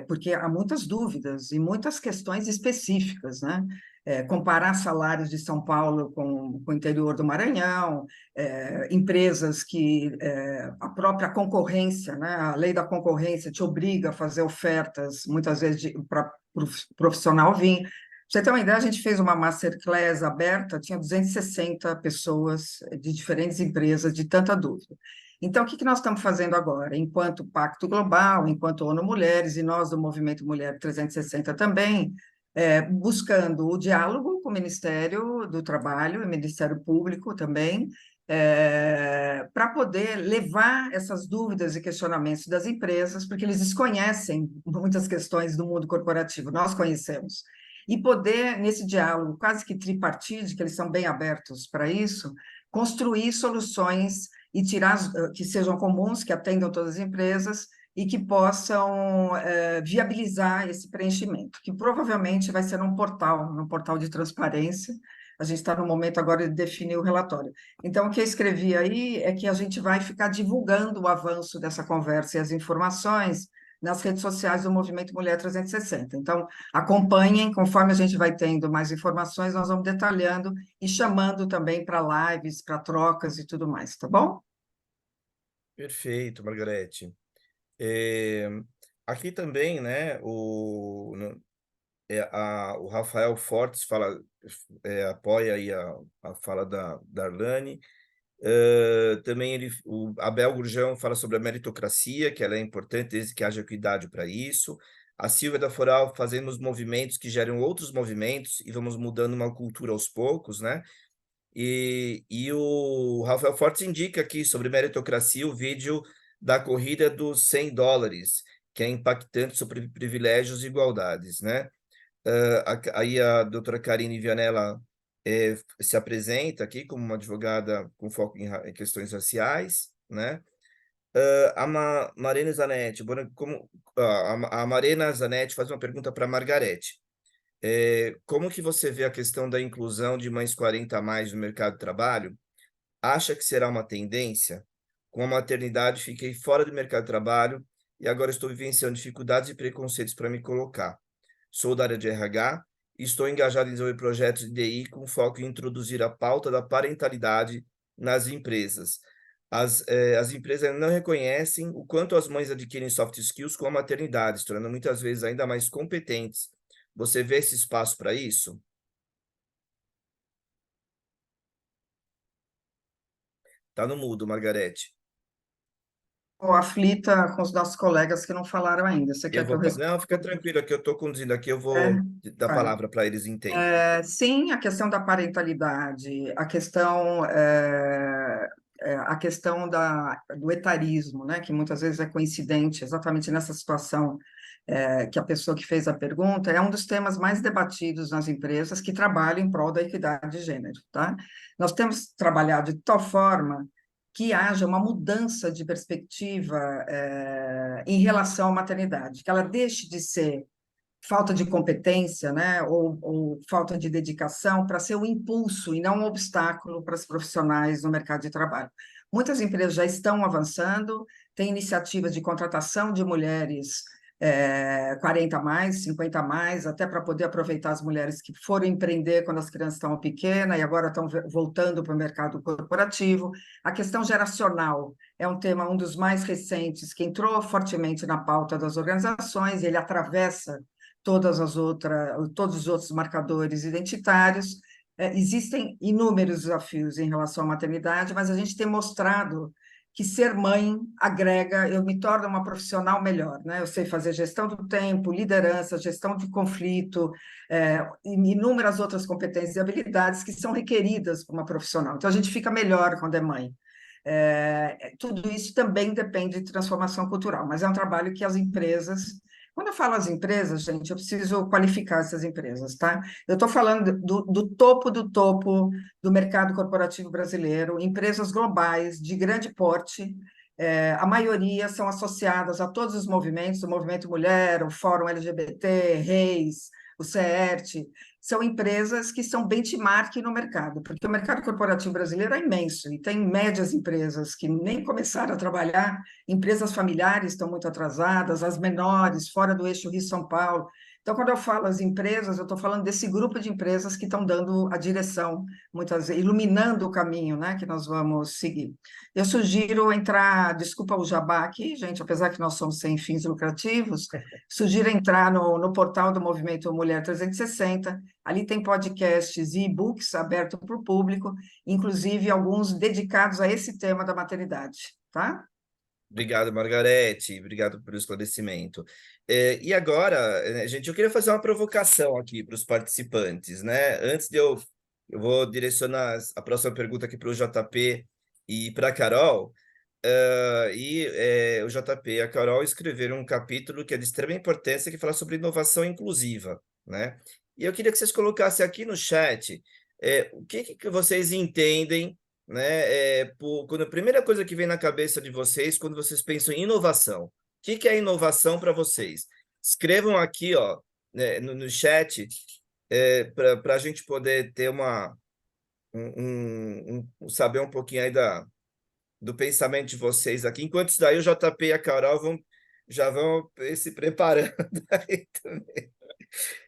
porque há muitas dúvidas e muitas questões específicas, né? Comparar salários de São Paulo com o interior do Maranhão, empresas que a própria concorrência, né? A lei da concorrência te obriga a fazer ofertas, muitas vezes para o profissional vir. Pra você ter uma ideia, a gente fez uma masterclass aberta, tinha 260 pessoas de diferentes empresas, de tanta dúvida. Então, o que nós estamos fazendo agora? Enquanto Pacto Global, enquanto ONU Mulheres, e nós do Movimento Mulher 360 também, buscando o diálogo com o Ministério do Trabalho e Ministério Público também, para poder levar essas dúvidas e questionamentos das empresas, porque eles desconhecem muitas questões do mundo corporativo, nós conhecemos. e poder, nesse diálogo quase que tripartite, que eles são bem abertos para isso, construir soluções e tirar que sejam comuns, que atendam todas as empresas e que possam viabilizar esse preenchimento, que provavelmente vai ser num portal de transparência. A gente está no momento agora de definir o relatório. Então, o que eu escrevi aí é que a gente vai ficar divulgando o avanço dessa conversa e as informações nas redes sociais do Movimento Mulher 360. Então, acompanhem, conforme a gente vai tendo mais informações, nós vamos detalhando e chamando também para lives, para trocas e tudo mais, tá bom? Perfeito, Margarete. É, aqui também, né, o Rafael Fortes apoia aí a fala da Darlane. Também o Abel Gurjão fala sobre a meritocracia, que ela é importante desde que haja equidade para isso. A Silvia da Foral, fazemos movimentos que geram outros movimentos e vamos mudando uma cultura aos poucos, né? E o Rafael Fortes indica aqui sobre meritocracia o vídeo da corrida dos $100, que é impactante sobre privilégios e igualdades, né? Aí a doutora Karine Vianella se apresenta aqui como uma advogada com foco em questões raciais, né? Marina Zanetti, a Marina Zanetti faz uma pergunta para a Margarete. Como que você vê a questão da inclusão de mães 40 a mais no mercado de trabalho? Acha que será uma tendência? Com a maternidade, fiquei fora do mercado de trabalho e agora estou vivenciando dificuldades e preconceitos para me colocar. Sou da área de RH e estou engajado em desenvolver projetos de DI com foco em introduzir a pauta da parentalidade nas empresas. As empresas ainda não reconhecem o quanto as mães adquirem soft skills com a maternidade, se tornando muitas vezes ainda mais competentes. Você vê esse espaço para isso? Tá no mudo, Margarete. Estou aflita com os nossos colegas que não falaram ainda. Você quer que eu responda? Não, fica tranquilo, que eu estou conduzindo aqui, eu É, vou dar a fale. palavra para eles em tempo. Sim, a questão da parentalidade, a questão do etarismo, né, que muitas vezes é coincidente exatamente nessa situação que a pessoa que fez a pergunta, é um dos temas mais debatidos nas empresas que trabalham em prol da equidade de gênero, tá? Nós temos trabalhado de tal forma que haja uma mudança de perspectiva em relação à maternidade, que ela deixe de ser falta de competência, né, ou falta de dedicação para ser um impulso e não um obstáculo para os profissionais no mercado de trabalho. Muitas empresas já estão avançando, tem iniciativas de contratação de mulheres 40 a mais, 50 a mais, até para poder aproveitar as mulheres que foram empreender quando as crianças estavam pequenas e agora estão voltando para o mercado corporativo. A questão geracional é um tema, um dos mais recentes, que entrou fortemente na pauta das organizações, e ele atravessa todos os outros marcadores identitários. Existem inúmeros desafios em relação à maternidade, mas a gente tem mostrado que ser mãe agrega, eu me torno uma profissional melhor, né? Eu sei fazer gestão do tempo, liderança, gestão de conflito, inúmeras outras competências e habilidades que são requeridas para uma profissional. Então, a gente fica melhor quando é mãe. Tudo isso também depende de transformação cultural, mas é um trabalho que as empresas... Quando eu falo as empresas, gente, eu preciso qualificar essas empresas, tá? Eu estou falando do topo do mercado corporativo brasileiro, empresas globais de grande porte, a maioria são associadas a todos os movimentos, o Movimento Mulher, o Fórum LGBT, Reis, o CERT, são empresas que são benchmark no mercado, porque o mercado corporativo brasileiro é imenso, e tem médias empresas que nem começaram a trabalhar, empresas familiares estão muito atrasadas, as menores, fora do eixo Rio-São Paulo. Então, quando eu falo as empresas, eu estou falando desse grupo de empresas que estão dando a direção, muitas vezes, iluminando o caminho, né, que nós vamos seguir. Eu sugiro entrar, desculpa o jabá aqui, gente, apesar que nós somos sem fins lucrativos, sugiro entrar no portal do Movimento Mulher 360, ali tem podcasts e e-books abertos para o público, inclusive alguns dedicados a esse tema da maternidade, tá? Obrigado, Margarete. Obrigado pelo esclarecimento. E agora, gente, eu queria fazer uma provocação aqui para os participantes, né? Eu vou direcionar a próxima pergunta aqui para o JP e para a Carol. O JP e a Carol escreveram um capítulo que é de extrema importância, que fala sobre inovação inclusiva, né? E eu queria que vocês colocassem aqui no chat o que vocês entendem, né? Quando a primeira coisa que vem na cabeça de vocês quando vocês pensam em inovação. O que é inovação para vocês? Escrevam aqui, ó, né, no chat, para a gente poder ter saber um pouquinho aí do pensamento de vocês aqui. Enquanto isso daí, o JP e a Carol já vão se preparando aí também.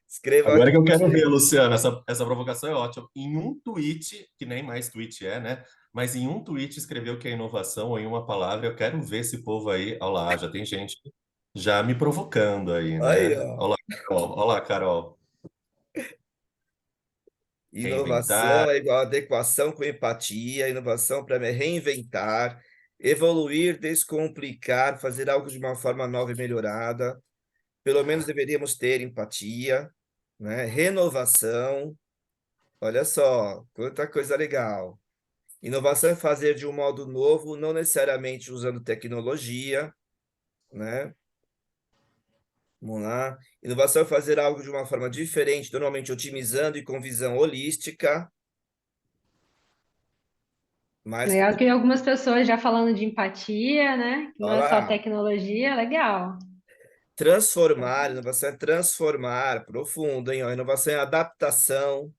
Escrevam Agora aqui que eu no quero ver, chat. Luciano, essa provocação é ótima. Em um tweet, que nem mais tweet né? Mas em um tweet escreveu que é inovação, ou em uma palavra, eu quero ver esse povo aí. Olha lá, já tem gente já me provocando aí, Aí, né? ó. Olha lá, Carol. Olha lá, Carol. Reinventar. Inovação é igual a adequação com empatia, inovação para me reinventar, evoluir, descomplicar, fazer algo de uma forma nova e melhorada. Pelo menos deveríamos ter empatia, né? Renovação. Olha só, quanta coisa legal. Inovação é fazer de um modo novo, não necessariamente usando tecnologia, né? Vamos lá. Inovação é fazer algo de uma forma diferente, normalmente otimizando e com visão holística. Mas, Legal que algumas pessoas já falando de empatia, né? Que não olha é só lá, tecnologia, legal. transformar, inovação é transformar, profundo, hein? Ó, inovação é adaptação.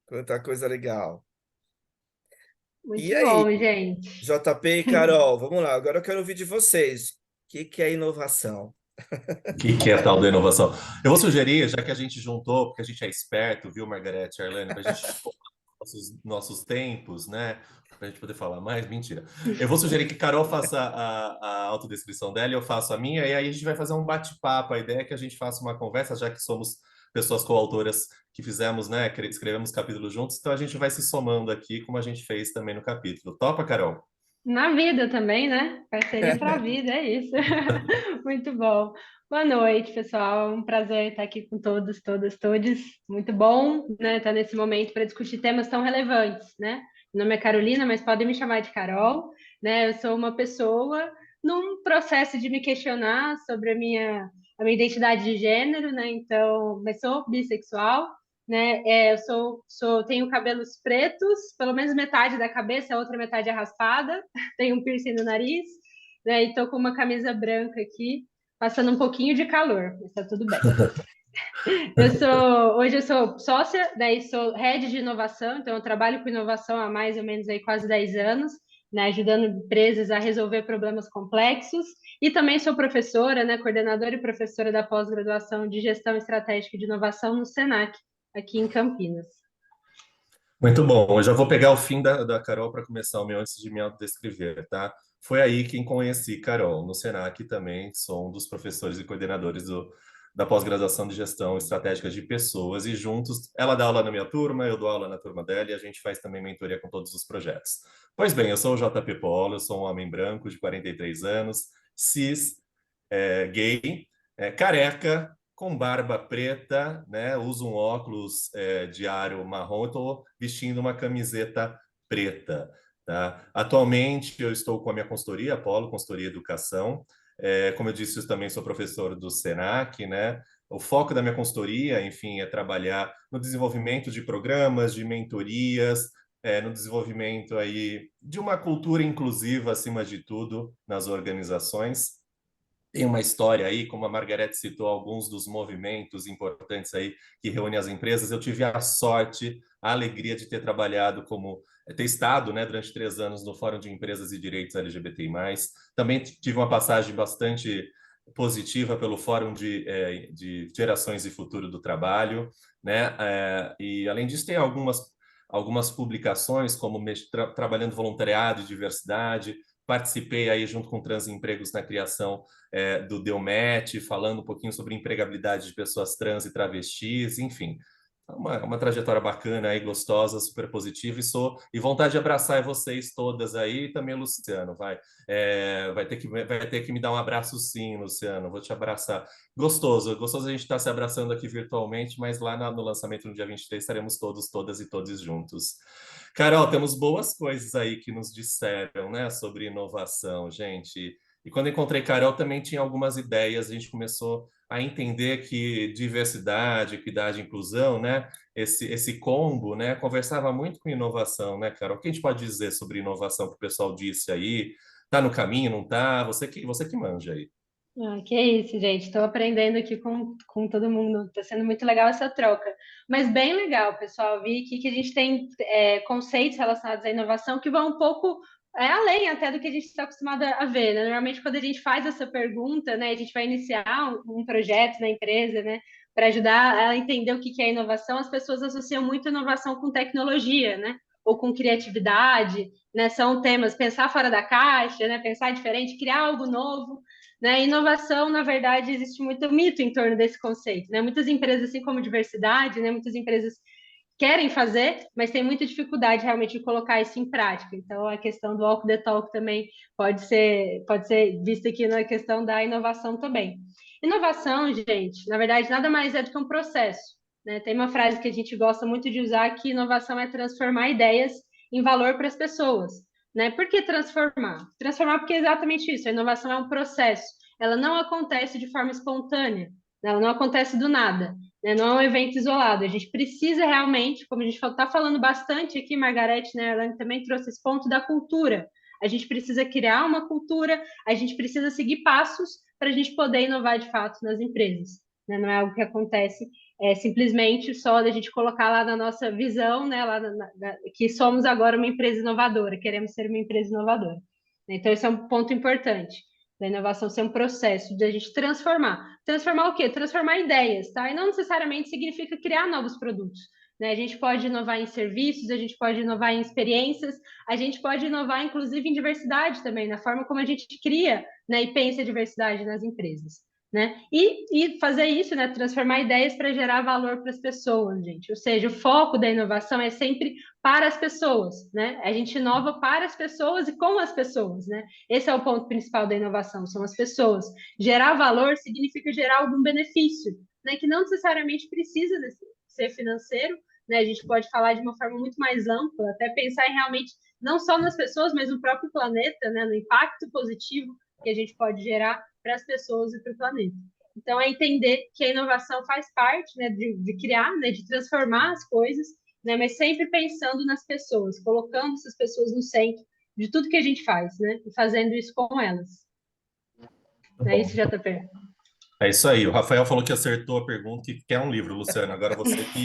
Quanta coisa legal. E Muito aí, bom, gente. JP e Carol, vamos lá, agora eu quero ouvir de vocês. O que é inovação? O que é tal da inovação? Eu vou sugerir, já que a gente juntou, porque a gente é esperto, viu, Margarete e Arlene, para a gente nossos tempos, né? Para a gente poder falar mais, mentira. Eu vou sugerir que Carol faça a autodescrição dela e eu faço a minha, e aí a gente vai fazer um bate-papo. A ideia é que a gente faça uma conversa, já que somos pessoas coautoras que fizemos, né? Escrevemos capítulos juntos, então a gente vai se somando aqui, como a gente fez também no capítulo. Topa, Carol? Na vida também, né? Parceria para a vida, é isso. Muito bom. Boa noite, pessoal. Um prazer estar aqui com todos, todas, todes. Muito bom, né? Estar nesse momento para discutir temas tão relevantes, né? Meu nome é Carolina, mas podem me chamar de Carol, né? Eu sou uma pessoa num processo de me questionar sobre a minha identidade de gênero, né? Então, mas sou bissexual, né? Tenho cabelos pretos, pelo menos metade da cabeça, a outra metade é raspada, tenho um piercing no nariz, né? E tô com uma camisa branca aqui, passando um pouquinho de calor, mas tá tudo bem. Hoje eu sou sócia, daí sou head de inovação, então eu trabalho com inovação há mais ou menos aí quase 10 anos, né, ajudando empresas a resolver problemas complexos, e também sou professora, né, coordenadora e professora da pós-graduação de Gestão Estratégica de Inovação no Senac, aqui em Campinas. Muito bom. Eu já vou pegar o fim da Carol para começar o meu antes de me autodescrever, tá? Foi aí que conheci Carol, no Senac também, sou um dos professores e coordenadores da pós-graduação de Gestão Estratégica de Pessoas, e juntos, ela dá aula na minha turma, eu dou aula na turma dela, e a gente faz também mentoria com todos os projetos. Pois bem, eu sou o JP Polo, eu sou um homem branco de 43 anos, cis, gay, careca, com barba preta, né? Uso um óculos de aro marrom, estou vestindo uma camiseta preta, tá? Atualmente eu estou com a minha consultoria, Apolo Consultoria Educação. Como eu disse, eu também sou professor do Senac, né? O foco da minha consultoria, enfim, é trabalhar no desenvolvimento de programas, de mentorias, no desenvolvimento aí de uma cultura inclusiva, acima de tudo, nas organizações. Tem uma história aí, como a Margarete citou, alguns dos movimentos importantes aí que reúnem as empresas. Eu tive a sorte, a alegria de ter trabalhado ter estado, né, durante 3 anos no Fórum de Empresas e Direitos LGBTI+. Também tive uma passagem bastante positiva pelo Fórum de Gerações e Futuro do Trabalho, né? E além disso tem algumas publicações como trabalhando voluntariado e diversidade. Participei aí junto com Transempregos na criação do Deu Match, falando um pouquinho sobre empregabilidade de pessoas trans e travestis, enfim. Uma trajetória bacana aí, gostosa, super positiva, e vontade de abraçar vocês todas aí, e também o Luciano, vai ter que me dar um abraço sim, Luciano, vou te abraçar. Gostoso a gente estar se abraçando aqui virtualmente, mas lá no lançamento no dia 23 estaremos todas e todos juntos. Carol, temos boas coisas aí que nos disseram, né, sobre inovação, gente. E quando encontrei Carol, também tinha algumas ideias, a gente começou a entender que diversidade, equidade e inclusão, né, esse combo, né, conversava muito com inovação, né, Carol? O que a gente pode dizer sobre inovação que o pessoal disse aí? Tá no caminho, não tá? Você que manja aí. Ah, que isso, gente. Estou aprendendo aqui com todo mundo. Está sendo muito legal essa troca. Mas bem legal, pessoal. Vi aqui que a gente tem conceitos relacionados à inovação que vão um pouco além até do que a gente está acostumado a ver, né? Normalmente, quando a gente faz essa pergunta, né, a gente vai iniciar um projeto na empresa, né, para ajudar a entender o que é inovação, as pessoas associam muito inovação com tecnologia, né? Ou com criatividade, né? São temas pensar fora da caixa, né? Pensar diferente, criar algo novo. Né? Inovação, na verdade, existe muito mito em torno desse conceito. Né? Muitas empresas, assim como diversidade, né? Muitas empresas querem fazer, mas tem muita dificuldade realmente de colocar isso em prática. Então, a questão do walk the talk também pode ser vista aqui na questão da inovação também. Inovação, gente, na verdade, nada mais é do que um processo. Né? Tem uma frase que a gente gosta muito de usar, que inovação é transformar ideias em valor para as pessoas. Né? Por que transformar? Transformar porque é exatamente isso. A inovação é um processo. Ela não acontece de forma espontânea. Ela não acontece do nada. Né? Não é um evento isolado. A gente precisa realmente, como a gente está falando bastante aqui, Margarete, né, a Elaine também trouxe esse ponto da cultura. A gente precisa criar uma cultura, a gente precisa seguir passos para a gente poder inovar de fato nas empresas. Né? Não é algo que acontece simplesmente só da gente colocar lá na nossa visão, né, lá que somos agora uma empresa inovadora, queremos ser uma empresa inovadora. Então, esse é um ponto importante da inovação ser um processo de a gente transformar. Transformar o quê? Transformar ideias, tá? E não necessariamente significa criar novos produtos. Né? A gente pode inovar em serviços, a gente pode inovar em experiências, a gente pode inovar, inclusive, em diversidade também, na forma como a gente cria, né, e pensa a diversidade nas empresas. Né? E fazer isso, né? Transformar ideias para gerar valor para as pessoas, gente. Ou seja, o foco da inovação é sempre para as pessoas, né? A gente inova para as pessoas e com as pessoas, né? Esse é o ponto principal da inovação, são as pessoas. Gerar valor significa gerar algum benefício, né? Que não necessariamente precisa ser financeiro, né? A gente pode falar de uma forma muito mais ampla, até pensar em realmente não só nas pessoas, mas no próprio planeta, né? No impacto positivo que a gente pode gerar para as pessoas e para o planeta. Então, é entender que a inovação faz parte, né, de criar, né, de transformar as coisas, né, mas sempre pensando nas pessoas, colocando essas pessoas no centro de tudo que a gente faz, né, e fazendo isso com elas. É isso, JP. É isso aí. O Rafael falou que acertou a pergunta e quer um livro, Luciano. Agora você que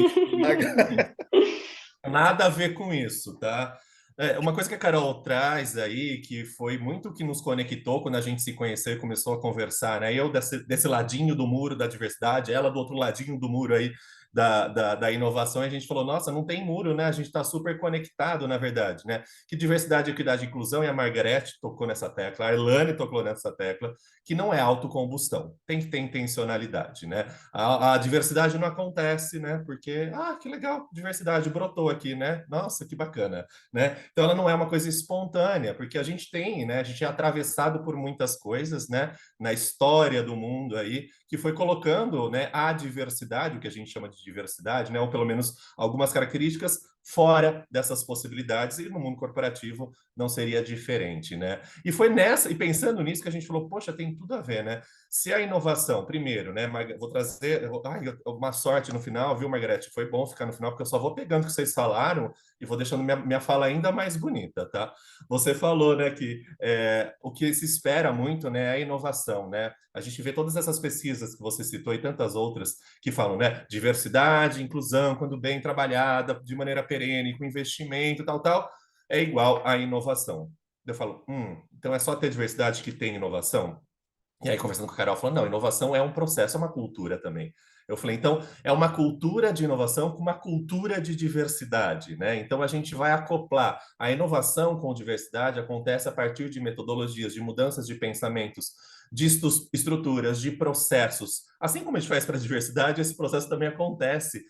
nada a ver com isso, tá? Uma coisa que a Carol traz aí, que foi muito que nos conectou quando a gente se conheceu e começou a conversar, né? Eu desse ladinho do muro da diversidade, ela do outro ladinho do muro aí da inovação, e a gente falou, nossa, não tem muro, né? A gente está super conectado, na verdade, né? Que diversidade, equidade e inclusão, e a Margarete tocou nessa tecla, a Elaine tocou nessa tecla, que não é autocombustão, tem que ter intencionalidade, né? A diversidade não acontece, né? Porque, que legal, diversidade brotou aqui, né? Nossa, que bacana, né? Então ela não é uma coisa espontânea, porque a gente tem, né? A gente é atravessado por muitas coisas, né? Na história do mundo aí, que foi colocando, né, a diversidade, o que a gente chama de diversidade, né? Ou pelo menos algumas características fora dessas possibilidades, e no mundo corporativo não seria diferente, né? E foi nessa, e pensando nisso, que a gente falou, poxa, tem tudo a ver, né? Se a inovação, primeiro, né, vou trazer, uma sorte no final, viu, Margarete? Foi bom ficar no final, porque eu só vou pegando o que vocês falaram e vou deixando minha fala ainda mais bonita, tá? Você falou, né, que o que se espera muito, né, é a inovação, né? A gente vê todas essas pesquisas que você citou e tantas outras que falam, né, diversidade, inclusão, quando bem trabalhada, de maneira perene, com investimento, tal, é igual à inovação. Eu falo, então é só ter diversidade que tem inovação? E aí, conversando com a Carol, falando, não, inovação é um processo, é uma cultura também. Eu falei, então, é uma cultura de inovação com uma cultura de diversidade, né? Então, a gente vai acoplar. A inovação com diversidade acontece a partir de metodologias, de mudanças de pensamentos, de estruturas, de processos. Assim como a gente faz para a diversidade, esse processo também acontece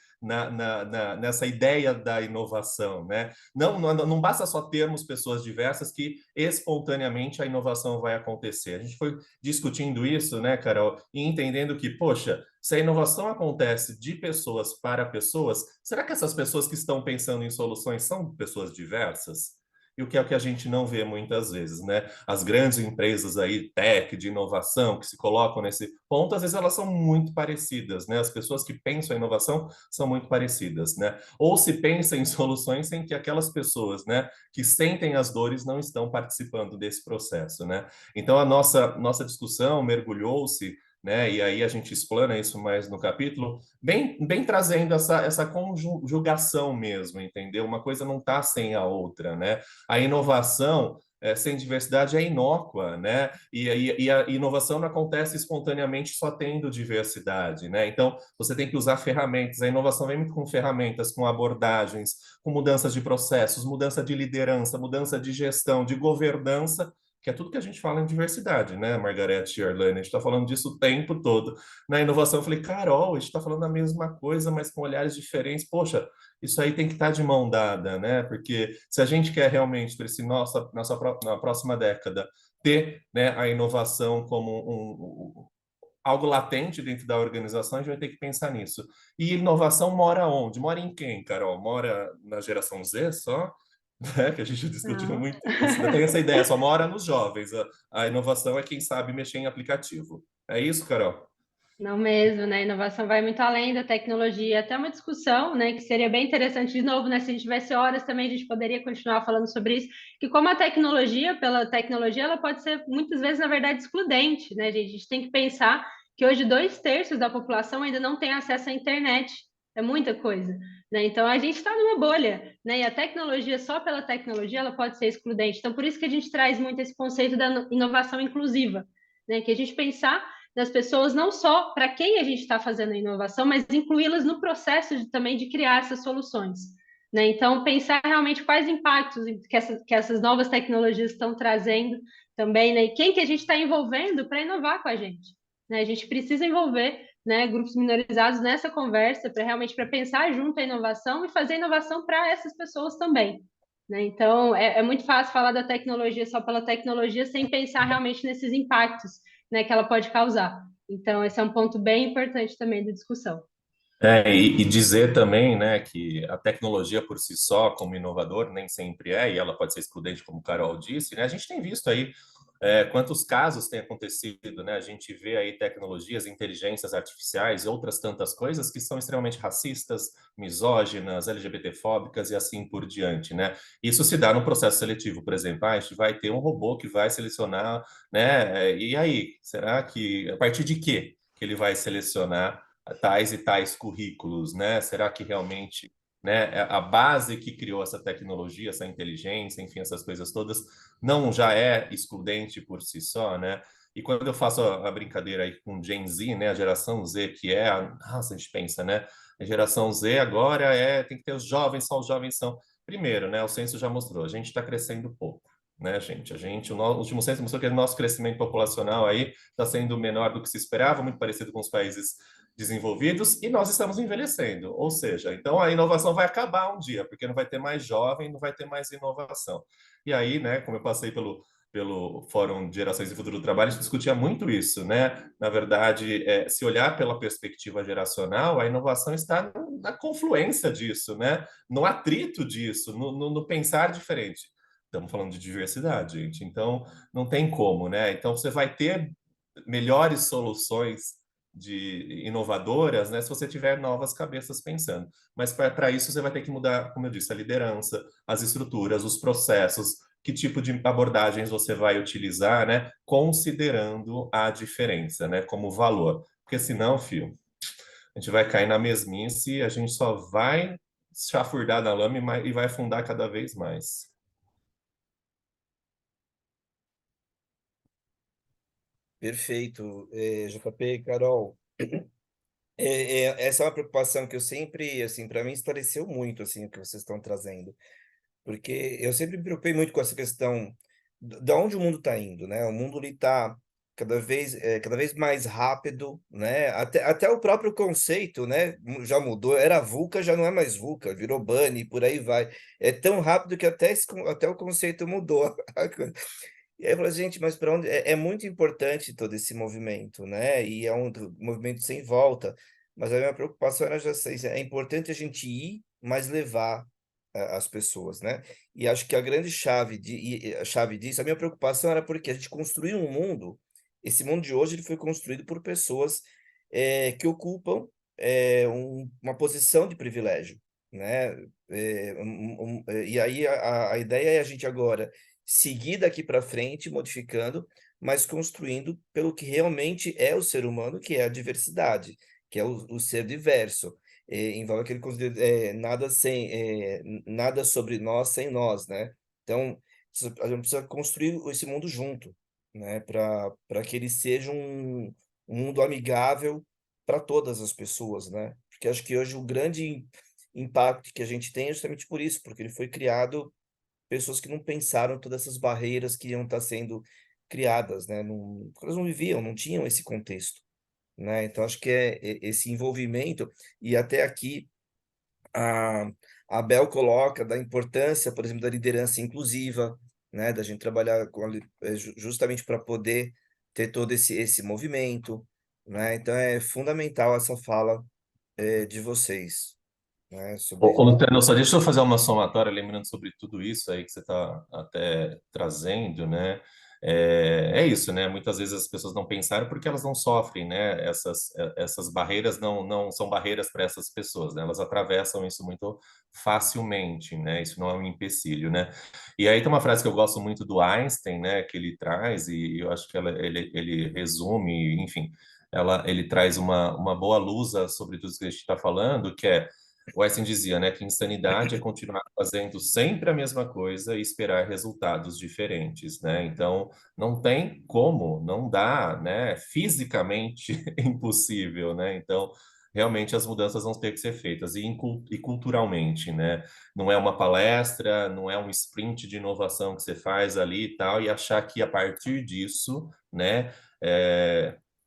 nessa ideia da inovação, né? Não basta só termos pessoas diversas que espontaneamente a inovação vai acontecer. A gente foi discutindo isso, né, Carol, e entendendo que, poxa, se a inovação acontece de pessoas para pessoas, será que essas pessoas que estão pensando em soluções são pessoas diversas? e o que é o que a gente não vê muitas vezes, né? As grandes empresas aí, tech, de inovação, que se colocam nesse ponto, às vezes elas são muito parecidas, né? As pessoas que pensam em inovação são muito parecidas, né? Ou se pensa em soluções em que aquelas pessoas, né, que sentem as dores não estão participando desse processo, né? Então a nossa discussão mergulhou-se, né? E aí a gente explana isso mais no capítulo, bem trazendo essa conjugação mesmo, entendeu? Uma coisa não está sem a outra, né? A inovação sem diversidade é inócua, né? E a inovação não acontece espontaneamente só tendo diversidade, né? Então, você tem que usar ferramentas. A inovação vem muito com ferramentas, com abordagens, com mudanças de processos, mudança de liderança, mudança de gestão, de governança, que é tudo que a gente fala em diversidade, né, Margarete e Arlene? A gente está falando disso o tempo todo. Na inovação, eu falei, Carol, a gente está falando a mesma coisa, mas com olhares diferentes. Poxa, isso aí tem que estar de mão dada, né? Porque se a gente quer realmente, para na próxima década, ter, né, a inovação como algo latente dentro da organização, a gente vai ter que pensar nisso. E inovação mora onde? Mora em quem, Carol? Mora na geração Z só? Né? Que a gente discutiu Não. muito isso. Tem essa ideia, só mora nos jovens. A inovação é quem sabe mexer em aplicativo. É isso, Carol? Não mesmo, né? A inovação vai muito além da tecnologia. Até uma discussão, né, que seria bem interessante, de novo, né? Se a gente tivesse horas também, a gente poderia continuar falando sobre isso, que como a tecnologia, pela tecnologia, ela pode ser, muitas vezes, na verdade, excludente, né, gente? A gente tem que pensar que hoje 2/3 da população ainda não tem acesso à internet. É muita coisa, né? Então, a gente está numa bolha, né? E a tecnologia, só pela tecnologia, ela pode ser excludente. Então, por isso que a gente traz muito esse conceito da inovação inclusiva, né? Que a gente pensar das pessoas, não só para quem a gente está fazendo a inovação, mas incluí-las no processo também de criar essas soluções. Né? Então, pensar realmente quais impactos que essas novas tecnologias estão trazendo também, né? E quem que a gente está envolvendo para inovar com a gente. Né? A gente precisa envolver, né, grupos minorizados nessa conversa para realmente para pensar junto a inovação e fazer inovação para essas pessoas também. Né? Então, é muito fácil falar da tecnologia só pela tecnologia sem pensar realmente nesses impactos, né, que ela pode causar. Então, esse é um ponto bem importante também da discussão. E dizer também, né, que a tecnologia por si só, como inovador, nem sempre é, e ela pode ser excludente, como o Carol disse, né? A gente tem visto aí quantos casos têm acontecido, né? A gente vê aí tecnologias, inteligências artificiais e outras tantas coisas que são extremamente racistas, misóginas, LGBTfóbicas e assim por diante, né? Isso se dá no processo seletivo, por exemplo. A gente vai ter um robô que vai selecionar, né? E aí, será que, a partir de quê que ele vai selecionar tais e tais currículos, né? Será que realmente, né, a base que criou essa tecnologia, essa inteligência, enfim, essas coisas todas, não já é excludente por si só, né? E quando eu faço a brincadeira aí com Gen Z, né, a geração Z, que é nossa, a gente pensa, né? A geração Z agora tem que ter os jovens, só os jovens são. Primeiro, né, o censo já mostrou, a gente está crescendo pouco. Né, gente? O último censo mostrou que o nosso crescimento populacional aí está sendo menor do que se esperava, muito parecido com os países desenvolvidos, e nós estamos envelhecendo. Ou seja, então a inovação vai acabar um dia, porque não vai ter mais jovem, não vai ter mais inovação. E aí, né, como eu passei pelo Fórum de Gerações e Futuro do Trabalho, a gente discutia muito isso, né? Na verdade, se olhar pela perspectiva geracional, a inovação está na confluência disso, né? No atrito disso, no pensar diferente. Estamos falando de diversidade, gente. Então, não tem como, né? Então, você vai ter melhores soluções de inovadoras, né, se você tiver novas cabeças pensando. Mas para isso você vai ter que mudar, como eu disse, a liderança, as estruturas, os processos, que tipo de abordagens você vai utilizar, né, considerando a diferença, né, como valor. Porque senão, filho, a gente vai cair na mesmice, a gente só vai chafurdar na lama e vai afundar cada vez mais. Perfeito, JP, Carol. Essa é uma preocupação que eu sempre, assim, para mim esclareceu muito, assim, o que vocês estão trazendo, porque eu sempre me preocupei muito com essa questão de onde o mundo está indo, né? O mundo está cada vez mais rápido, né? Até o próprio conceito, né? Já mudou, era VUCA, já não é mais VUCA, virou BANI, por aí vai. É tão rápido que até o conceito mudou. E aí eu falei, gente, mas para onde? É muito importante todo esse movimento, né? E é um movimento sem volta. Mas a minha preocupação era já assim, é importante a gente ir, mas levar, as pessoas, né? E acho que a grande a chave disso, a minha preocupação era porque a gente construiu um mundo, esse mundo de hoje ele foi construído por pessoas que ocupam uma posição de privilégio, né? E aí a ideia é a gente agora seguir daqui para frente, modificando, mas construindo pelo que realmente é o ser humano, que é a diversidade, que é o ser diverso. Envolve aquele conceito nada sobre nós sem nós, né? Então a gente precisa construir esse mundo junto, né? Para que ele seja um mundo amigável para todas as pessoas, né? Porque acho que hoje o grande impacto que a gente tem é justamente por isso, porque ele foi criado pessoas que não pensaram todas essas barreiras que iam estar sendo criadas, né? Não, elas não viviam, não tinham esse contexto, né? Então acho que esse envolvimento, e até aqui a a Bel coloca da importância, por exemplo, da liderança inclusiva, né? Da gente trabalhar justamente para poder ter todo esse movimento, né? Então é fundamental essa fala de vocês, né? Ô, Sobre Luciano, só deixa eu fazer uma somatória, lembrando sobre tudo isso aí que você está até trazendo, né? É isso, né? Muitas vezes as pessoas não pensaram porque elas não sofrem, né? Essas barreiras não são barreiras para essas pessoas, né? Elas atravessam isso muito facilmente, né? Isso não é um empecilho, né? E aí tem uma frase que eu gosto muito do Einstein, né? Que ele traz, e eu acho que ele resume, enfim, ele traz uma boa luz sobre tudo isso que a gente está falando, que é o Einstein dizia, né, que insanidade é continuar fazendo sempre a mesma coisa e esperar resultados diferentes, né? Então, não tem como, não dá, né? Fisicamente impossível, né? Então, realmente as mudanças vão ter que ser feitas e culturalmente, né? Não é uma palestra, não é um sprint de inovação que você faz ali e tal, e achar que a partir disso, né,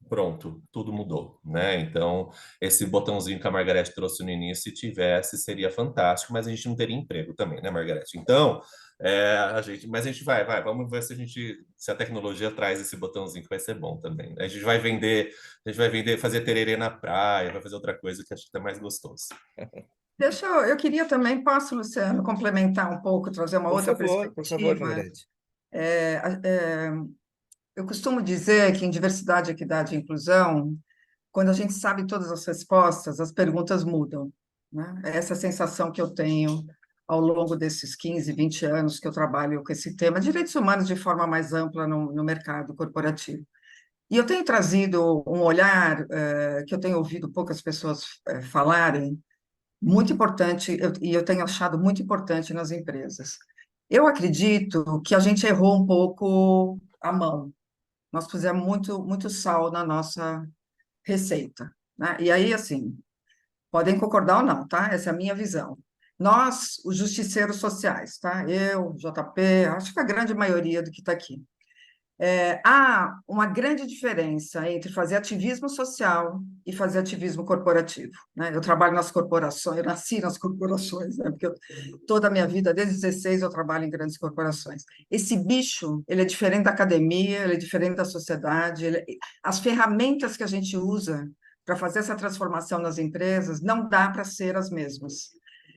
pronto, tudo mudou, né? Então, esse botãozinho que a Margareth trouxe no início, se tivesse, seria fantástico, mas a gente não teria emprego também, né, Margareth? Então, mas a gente vamos ver se a tecnologia traz esse botãozinho que vai ser bom também. A gente vai vender, fazer tererê na praia, vai fazer outra coisa que acho que é mais gostoso. Eu queria também, posso, Luciano, complementar um pouco, trazer uma outra por favor, perspectiva. Margareth. É, é, eu costumo dizer que em diversidade, equidade e inclusão, quando a gente sabe todas as respostas, as perguntas mudam, né? É essa sensação que eu tenho ao longo desses 15, 20 anos que eu trabalho com esse tema, direitos humanos de forma mais ampla no mercado corporativo. E eu tenho trazido um olhar que eu tenho ouvido poucas pessoas falarem, muito importante, e eu tenho achado muito importante nas empresas. Eu acredito que a gente errou um pouco a mão. Nós pusemos muito sal na nossa receita, né? E aí, assim, podem concordar ou não, tá? Essa é a minha visão. Nós, os justiceiros sociais, tá? Eu, JP, acho que a grande maioria do que está aqui. Há uma grande diferença entre fazer ativismo social e fazer ativismo corporativo, né? Eu trabalho nas corporações, eu nasci nas corporações, né? Porque toda a minha vida, desde 16, eu trabalho em grandes corporações. Esse bicho, ele é diferente da academia, ele é diferente da sociedade, as ferramentas que a gente usa para fazer essa transformação nas empresas não dá para ser as mesmas.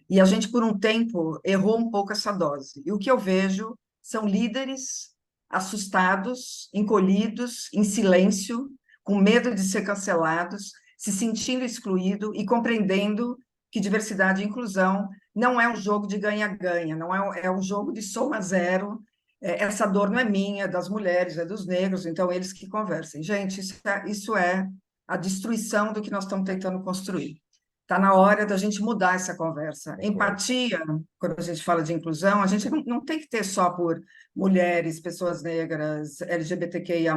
E a gente, por um tempo, errou um pouco essa dose. E o que eu vejo são líderes assustados, encolhidos, em silêncio, com medo de ser cancelados, se sentindo excluído e compreendendo que diversidade e inclusão não é um jogo de ganha-ganha, não é um jogo de soma zero. Essa dor não é minha, é das mulheres, é dos negros, então eles que conversem. Gente, isso é a destruição do que nós estamos tentando construir. Está na hora da gente mudar essa conversa. Empatia, quando a gente fala de inclusão, a gente não tem que ter só por mulheres, pessoas negras, LGBTQIA+,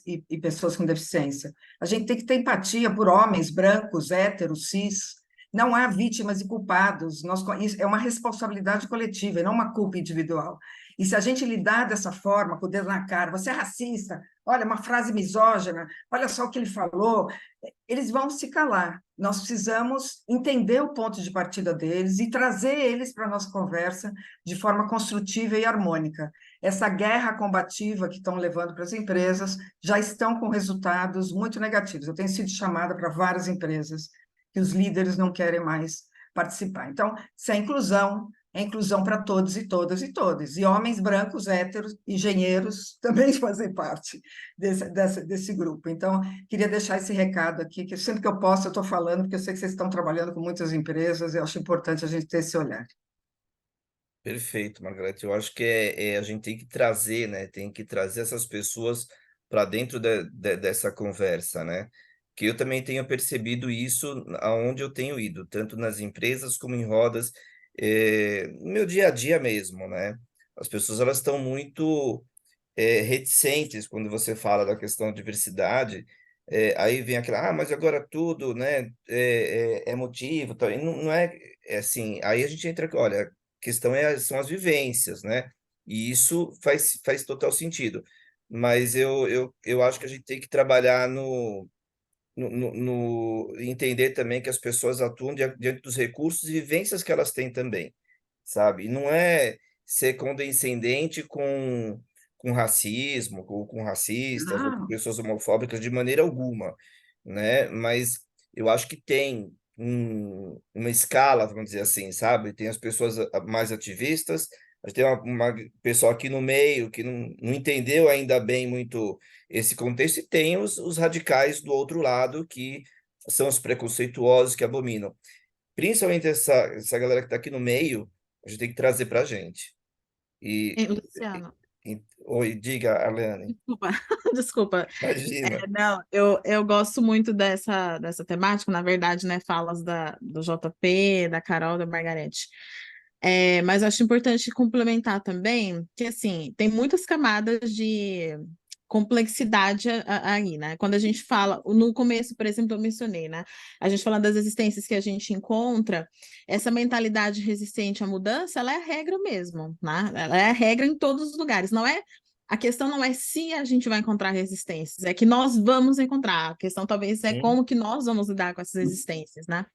e pessoas com deficiência. A gente tem que ter empatia por homens brancos, héteros, cis. Não há vítimas e culpados. Isso é uma responsabilidade coletiva, e não uma culpa individual. E se a gente lidar dessa forma, com o dedo na cara, você é racista, olha, uma frase misógina, olha só o que ele falou, eles vão se calar. Nós precisamos entender o ponto de partida deles e trazer eles para a nossa conversa de forma construtiva e harmônica. Essa guerra combativa que estão levando para as empresas já estão com resultados muito negativos. Eu tenho sido chamada para várias empresas que os líderes não querem mais participar. Então, se a inclusão é inclusão para todos e todas e todos. E homens brancos, héteros, engenheiros também fazem parte desse grupo. Então, queria deixar esse recado aqui, que sempre que eu posso eu estou falando, porque eu sei que vocês estão trabalhando com muitas empresas, e eu acho importante a gente ter esse olhar. Perfeito, Margarete. Eu acho que a gente tem que trazer, né? Tem que trazer essas pessoas para dentro dessa conversa, né? Que eu também tenho percebido isso aonde eu tenho ido, tanto nas empresas como em rodas, no meu dia a dia mesmo, né? As pessoas elas estão muito reticentes quando você fala da questão de diversidade. Aí vem aquela, mas agora tudo, né? É motivo, tal. E não é assim. Aí a gente entra, olha, a questão são as vivências, né? E isso faz total sentido. Mas eu acho que a gente tem que trabalhar entender também que as pessoas atuam diante dos recursos e vivências que elas têm também, sabe? E não é ser condescendente com racismo, ou com racistas, ou com Ah, pessoas homofóbicas de maneira alguma, né? Mas eu acho que tem uma escala, vamos dizer assim, sabe? Tem as pessoas mais ativistas, a gente tem uma pessoa aqui no meio que não entendeu ainda bem muito esse contexto, e tem os radicais do outro lado, que são os preconceituosos que abominam. Principalmente essa galera que está aqui no meio, a gente tem que trazer para a gente. E, Luciano, oi, diga, Arleane, desculpa, desculpa. imagina. Não, eu gosto muito dessa temática, na verdade, né? Falas do JP, da Carol, da Margarete. Mas eu acho importante complementar também que, assim, tem muitas camadas de complexidade aí, né? Quando a gente fala, no começo, por exemplo, eu mencionei, né? A gente falando das existências que a gente encontra, essa mentalidade resistente à mudança, ela é a regra mesmo, né? Ela é a regra em todos os lugares, não é. A questão não é se a gente vai encontrar resistências, é que nós vamos encontrar. A questão talvez é Hum, como que nós vamos lidar com essas resistências, né?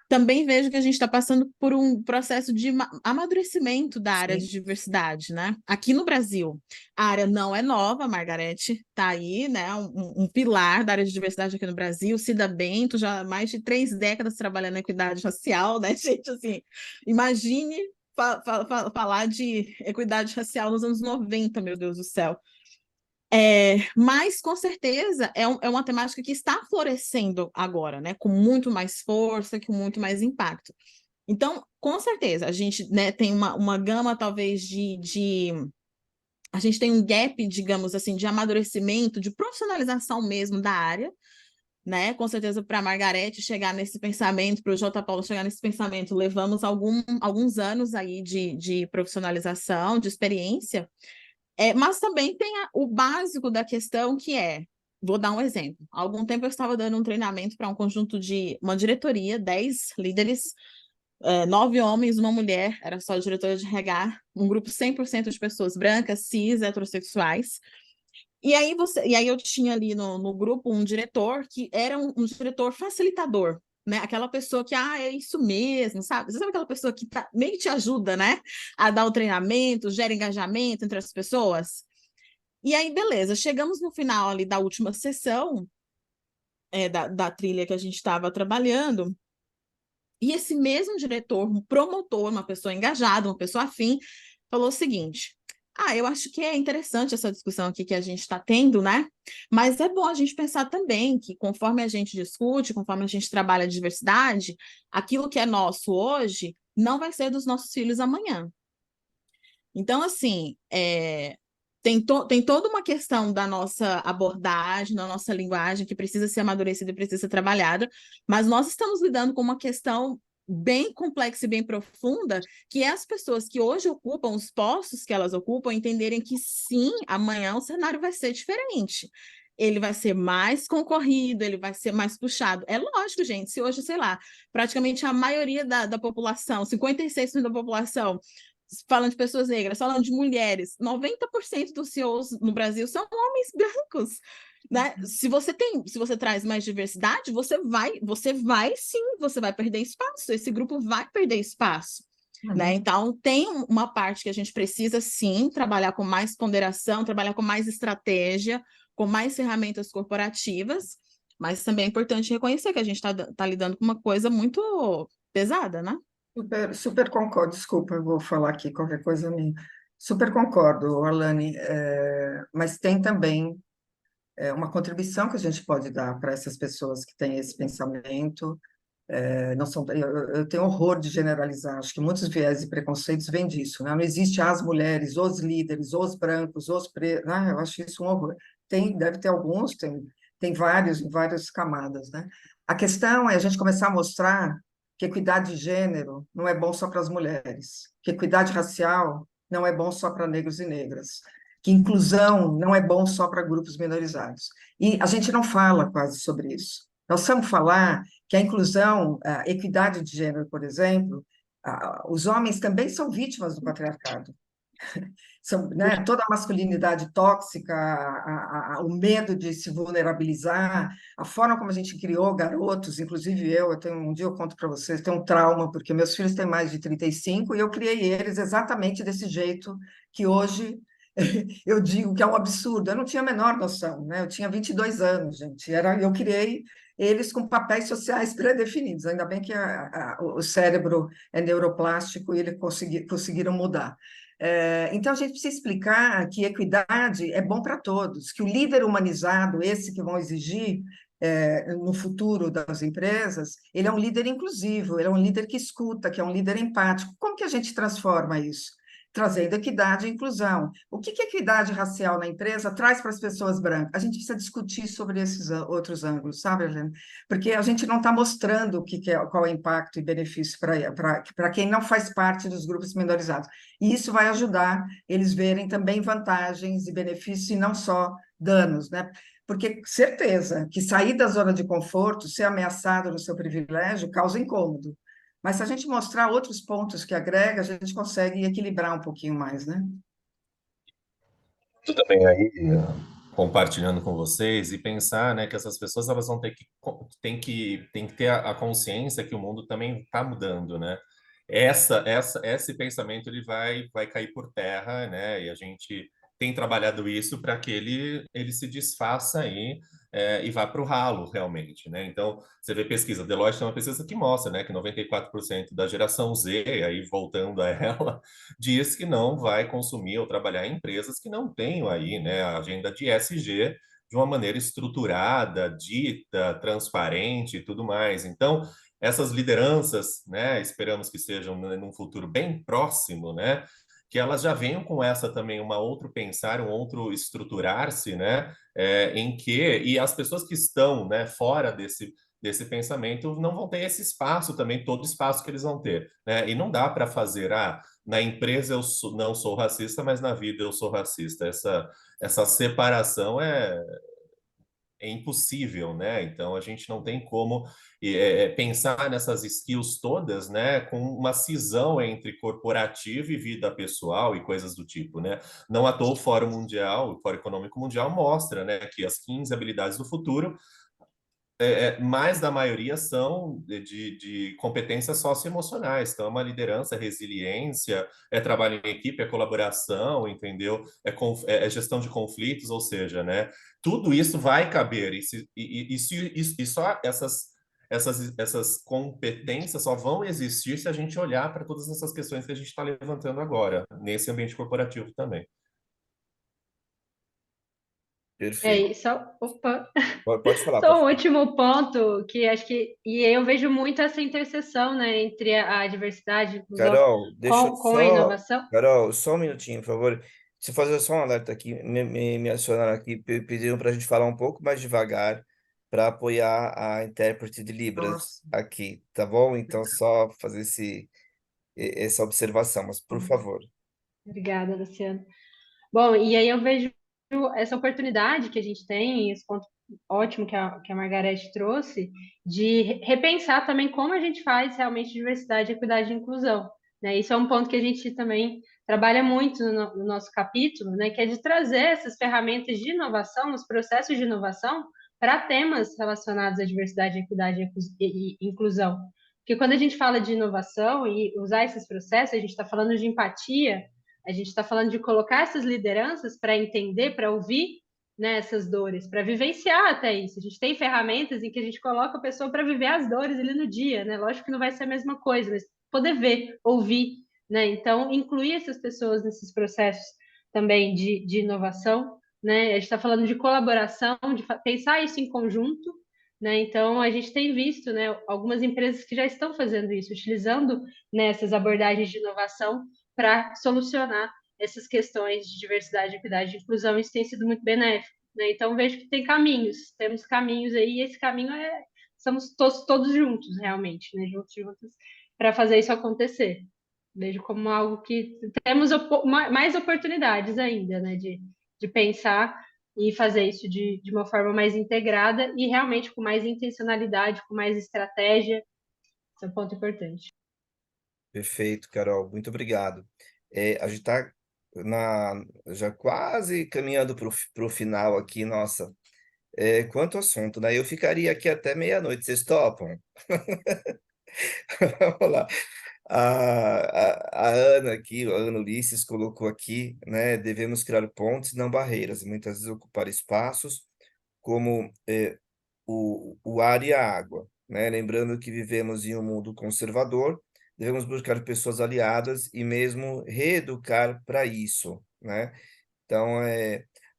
Também vejo que a gente está passando por um processo de amadurecimento da área de sim, diversidade, né? Aqui no Brasil, a área não é nova, a Margarete está aí, né? Um pilar da área de diversidade aqui no Brasil, Cida Bento, já há mais de 3 décadas trabalhando na equidade racial, né, gente? Assim, imagine falar de equidade racial nos anos 90, meu Deus do céu. Mas, com certeza, é uma temática que está florescendo agora, né? Com muito mais força, com muito mais impacto. Então, com certeza, a gente, né, tem uma gama, talvez, a gente tem um gap, digamos assim, de amadurecimento, de profissionalização mesmo da área, né? Com certeza, para a Margarete chegar nesse pensamento, para o J. Paulo chegar nesse pensamento, levamos alguns anos aí de profissionalização, de experiência. Mas também tem o básico da questão que vou dar um exemplo. Há algum tempo eu estava dando um treinamento para um conjunto de uma diretoria, 10 líderes, 9 homens, uma mulher, era só a diretora de RH, um grupo 100% de pessoas brancas, cis, heterossexuais. E aí eu tinha ali no grupo um diretor que era um diretor facilitador, né? Aquela pessoa que, é isso mesmo, sabe? Você sabe aquela pessoa que meio que te ajuda, né? A dar o treinamento, gera engajamento entre as pessoas. E aí, beleza, chegamos no final ali da última sessão, da trilha que a gente estava trabalhando, e esse mesmo diretor, um promotor, uma pessoa engajada, uma pessoa afim, falou o seguinte: eu acho que é interessante essa discussão aqui que a gente está tendo, né? Mas é bom a gente pensar também que, conforme a gente discute, conforme a gente trabalha a diversidade, aquilo que é nosso hoje não vai ser dos nossos filhos amanhã. Então, assim, tem toda uma questão da nossa abordagem, da nossa linguagem, que precisa ser amadurecida e precisa ser trabalhada, mas nós estamos lidando com uma questão bem complexa e bem profunda, que é as pessoas que hoje ocupam os postos que elas ocupam entenderem que sim, amanhã o cenário vai ser diferente. Ele vai ser mais concorrido, ele vai ser mais puxado. É lógico, gente, se hoje, sei lá, praticamente a maioria da população, 56% da população, falando de pessoas negras, falando de mulheres, 90% dos CEOs no Brasil são homens brancos, né? Se você traz mais diversidade, você vai sim, você vai perder espaço, esse grupo vai perder espaço, né? Então, tem uma parte que a gente precisa sim trabalhar com mais ponderação, trabalhar com mais estratégia, com mais ferramentas corporativas, mas também é importante reconhecer que a gente está lidando com uma coisa muito pesada, né? Super concordo, desculpa, eu vou falar aqui qualquer coisa minha. Super concordo, Alane, mas tem também uma contribuição que a gente pode dar para essas pessoas que têm esse pensamento. Não são, eu tenho horror de generalizar, acho que muitos viés e preconceitos vêm disso, né? Não existe as mulheres, os líderes, os brancos, os pretos, né? Eu acho isso um horror. Deve ter alguns, tem vários, em várias camadas, né? A questão é a gente começar a mostrar que equidade de gênero não é bom só para as mulheres, que equidade racial não é bom só para negros e negras, que inclusão não é bom só para grupos minorizados. E a gente não fala quase sobre isso. Nós vamos falar que a inclusão, a equidade de gênero, por exemplo, os homens também são vítimas do patriarcado. São, né, toda a masculinidade tóxica, o medo de se vulnerabilizar, a forma como a gente criou garotos, inclusive eu tenho, um dia eu conto para vocês, tenho um trauma, porque meus filhos têm mais de 35 e eu criei eles exatamente desse jeito que hoje eu digo que é um absurdo. Eu não tinha a menor noção, né? Eu tinha 22 anos, gente. Eu criei eles com papéis sociais pré-definidos. Ainda bem que o cérebro é neuroplástico e eles conseguiram mudar. Então, a gente precisa explicar que equidade é bom para todos, que o líder humanizado, esse que vão exigir no futuro das empresas, ele é um líder inclusivo, ele é um líder que escuta, que é um líder empático. Como que a gente transforma isso? Trazendo equidade e inclusão. O que equidade racial na empresa traz para as pessoas brancas? A gente precisa discutir sobre esses outros ângulos, sabe, Helena? Porque a gente não está mostrando qual é o impacto e benefício para quem não faz parte dos grupos minorizados. E isso vai ajudar eles verem também vantagens e benefícios e não só danos, né? Porque certeza que sair da zona de conforto, ser ameaçado no seu privilégio, causa incômodo. Mas se a gente mostrar outros pontos que agrega, a gente consegue equilibrar um pouquinho mais, né? Eu também aí compartilhando com vocês e pensar, né, que essas pessoas elas vão ter que tem que ter a consciência que o mundo também está mudando, né? Esse pensamento ele vai cair por terra, né? E a gente tem trabalhado isso para que ele se desfaça aí e vá para o ralo realmente, né? Então você vê pesquisa, Deloitte tem uma pesquisa que mostra, né, que 94% da geração Z, aí voltando a ela, diz que não vai consumir ou trabalhar em empresas que não tenham aí, né, a agenda de ESG de uma maneira estruturada, dita, transparente e tudo mais. Então, essas lideranças, né, esperamos que sejam num futuro bem próximo, né, que elas já venham com essa também, uma outro pensar, um outro estruturar-se, né, em que, e as pessoas que estão, né, fora desse pensamento não vão ter esse espaço também, todo espaço que eles vão ter, né? E não dá para fazer, na empresa não sou racista, mas na vida eu sou racista. Essa separação é impossível, né? Então a gente não tem como pensar nessas skills todas, né? Com uma cisão entre corporativo e vida pessoal e coisas do tipo, né? Não à toa o Fórum Mundial, o Fórum Econômico Mundial mostra, né, que as 15 habilidades do futuro mais da maioria são de competências socioemocionais. Então, é uma liderança, resiliência, é trabalho em equipe, é colaboração, entendeu? É gestão de conflitos, ou seja, né? Tudo isso vai caber. E só essas competências só vão existir se a gente olhar para todas essas questões que a gente está levantando agora, nesse ambiente corporativo também. Perfeito. Opa, Pode falar, pode só um falar. último ponto que acho que e eu vejo muito essa interseção, né, entre a diversidade e a inclusão Carol, deixa eu com a só. inovação. Carol, só um minutinho, por favor. Se fazer só um alerta aqui, me acionaram aqui, pediram para a gente falar um pouco mais devagar para apoiar a intérprete de Libras Nossa. aqui, tá bom? Então, só fazer essa observação, mas por favor. Obrigada, Luciana. Bom, e aí eu vejo essa oportunidade que a gente tem, esse ponto ótimo que a Margareth trouxe, de repensar também como a gente faz realmente diversidade, equidade e inclusão, né? Isso é um ponto que a gente também trabalha muito no nosso capítulo, né? Que é de trazer essas ferramentas de inovação, os processos de inovação, para temas relacionados à diversidade, equidade e inclusão. Porque quando a gente fala de inovação e usar esses processos, a gente está falando de empatia, a gente está falando de colocar essas lideranças para entender, para ouvir, né, essas dores, para vivenciar até isso. A gente tem ferramentas em que a gente coloca a pessoa para viver as dores ali no dia, né? Lógico que não vai ser a mesma coisa, mas poder ver, ouvir, né? Então, incluir essas pessoas nesses processos também de inovação, né? A gente está falando de colaboração, de pensar isso em conjunto, né? Então, a gente tem visto, né, algumas empresas que já estão fazendo isso, utilizando, né, essas abordagens de inovação para solucionar essas questões de diversidade, equidade e inclusão. Isso tem sido muito benéfico, né? Então, vejo que tem caminhos, temos caminhos aí, e esse caminho estamos todos juntos, realmente, né? Juntos, para fazer isso acontecer. Vejo como algo que temos mais oportunidades ainda, né, de pensar e fazer isso de uma forma mais integrada e realmente com mais intencionalidade, com mais estratégia. Esse é um ponto importante. Perfeito, Carol, muito obrigado. A gente está já quase caminhando para o final aqui, nossa. Quanto assunto, né? Eu ficaria aqui até meia-noite, vocês topam? Vamos lá. A Ana aqui, a Ana Ulisses colocou aqui, né? Devemos criar pontes, não barreiras, e muitas vezes ocupar espaços como o ar e a água, né? Lembrando que vivemos em um mundo conservador, devemos buscar pessoas aliadas e mesmo reeducar para isso, né? Então,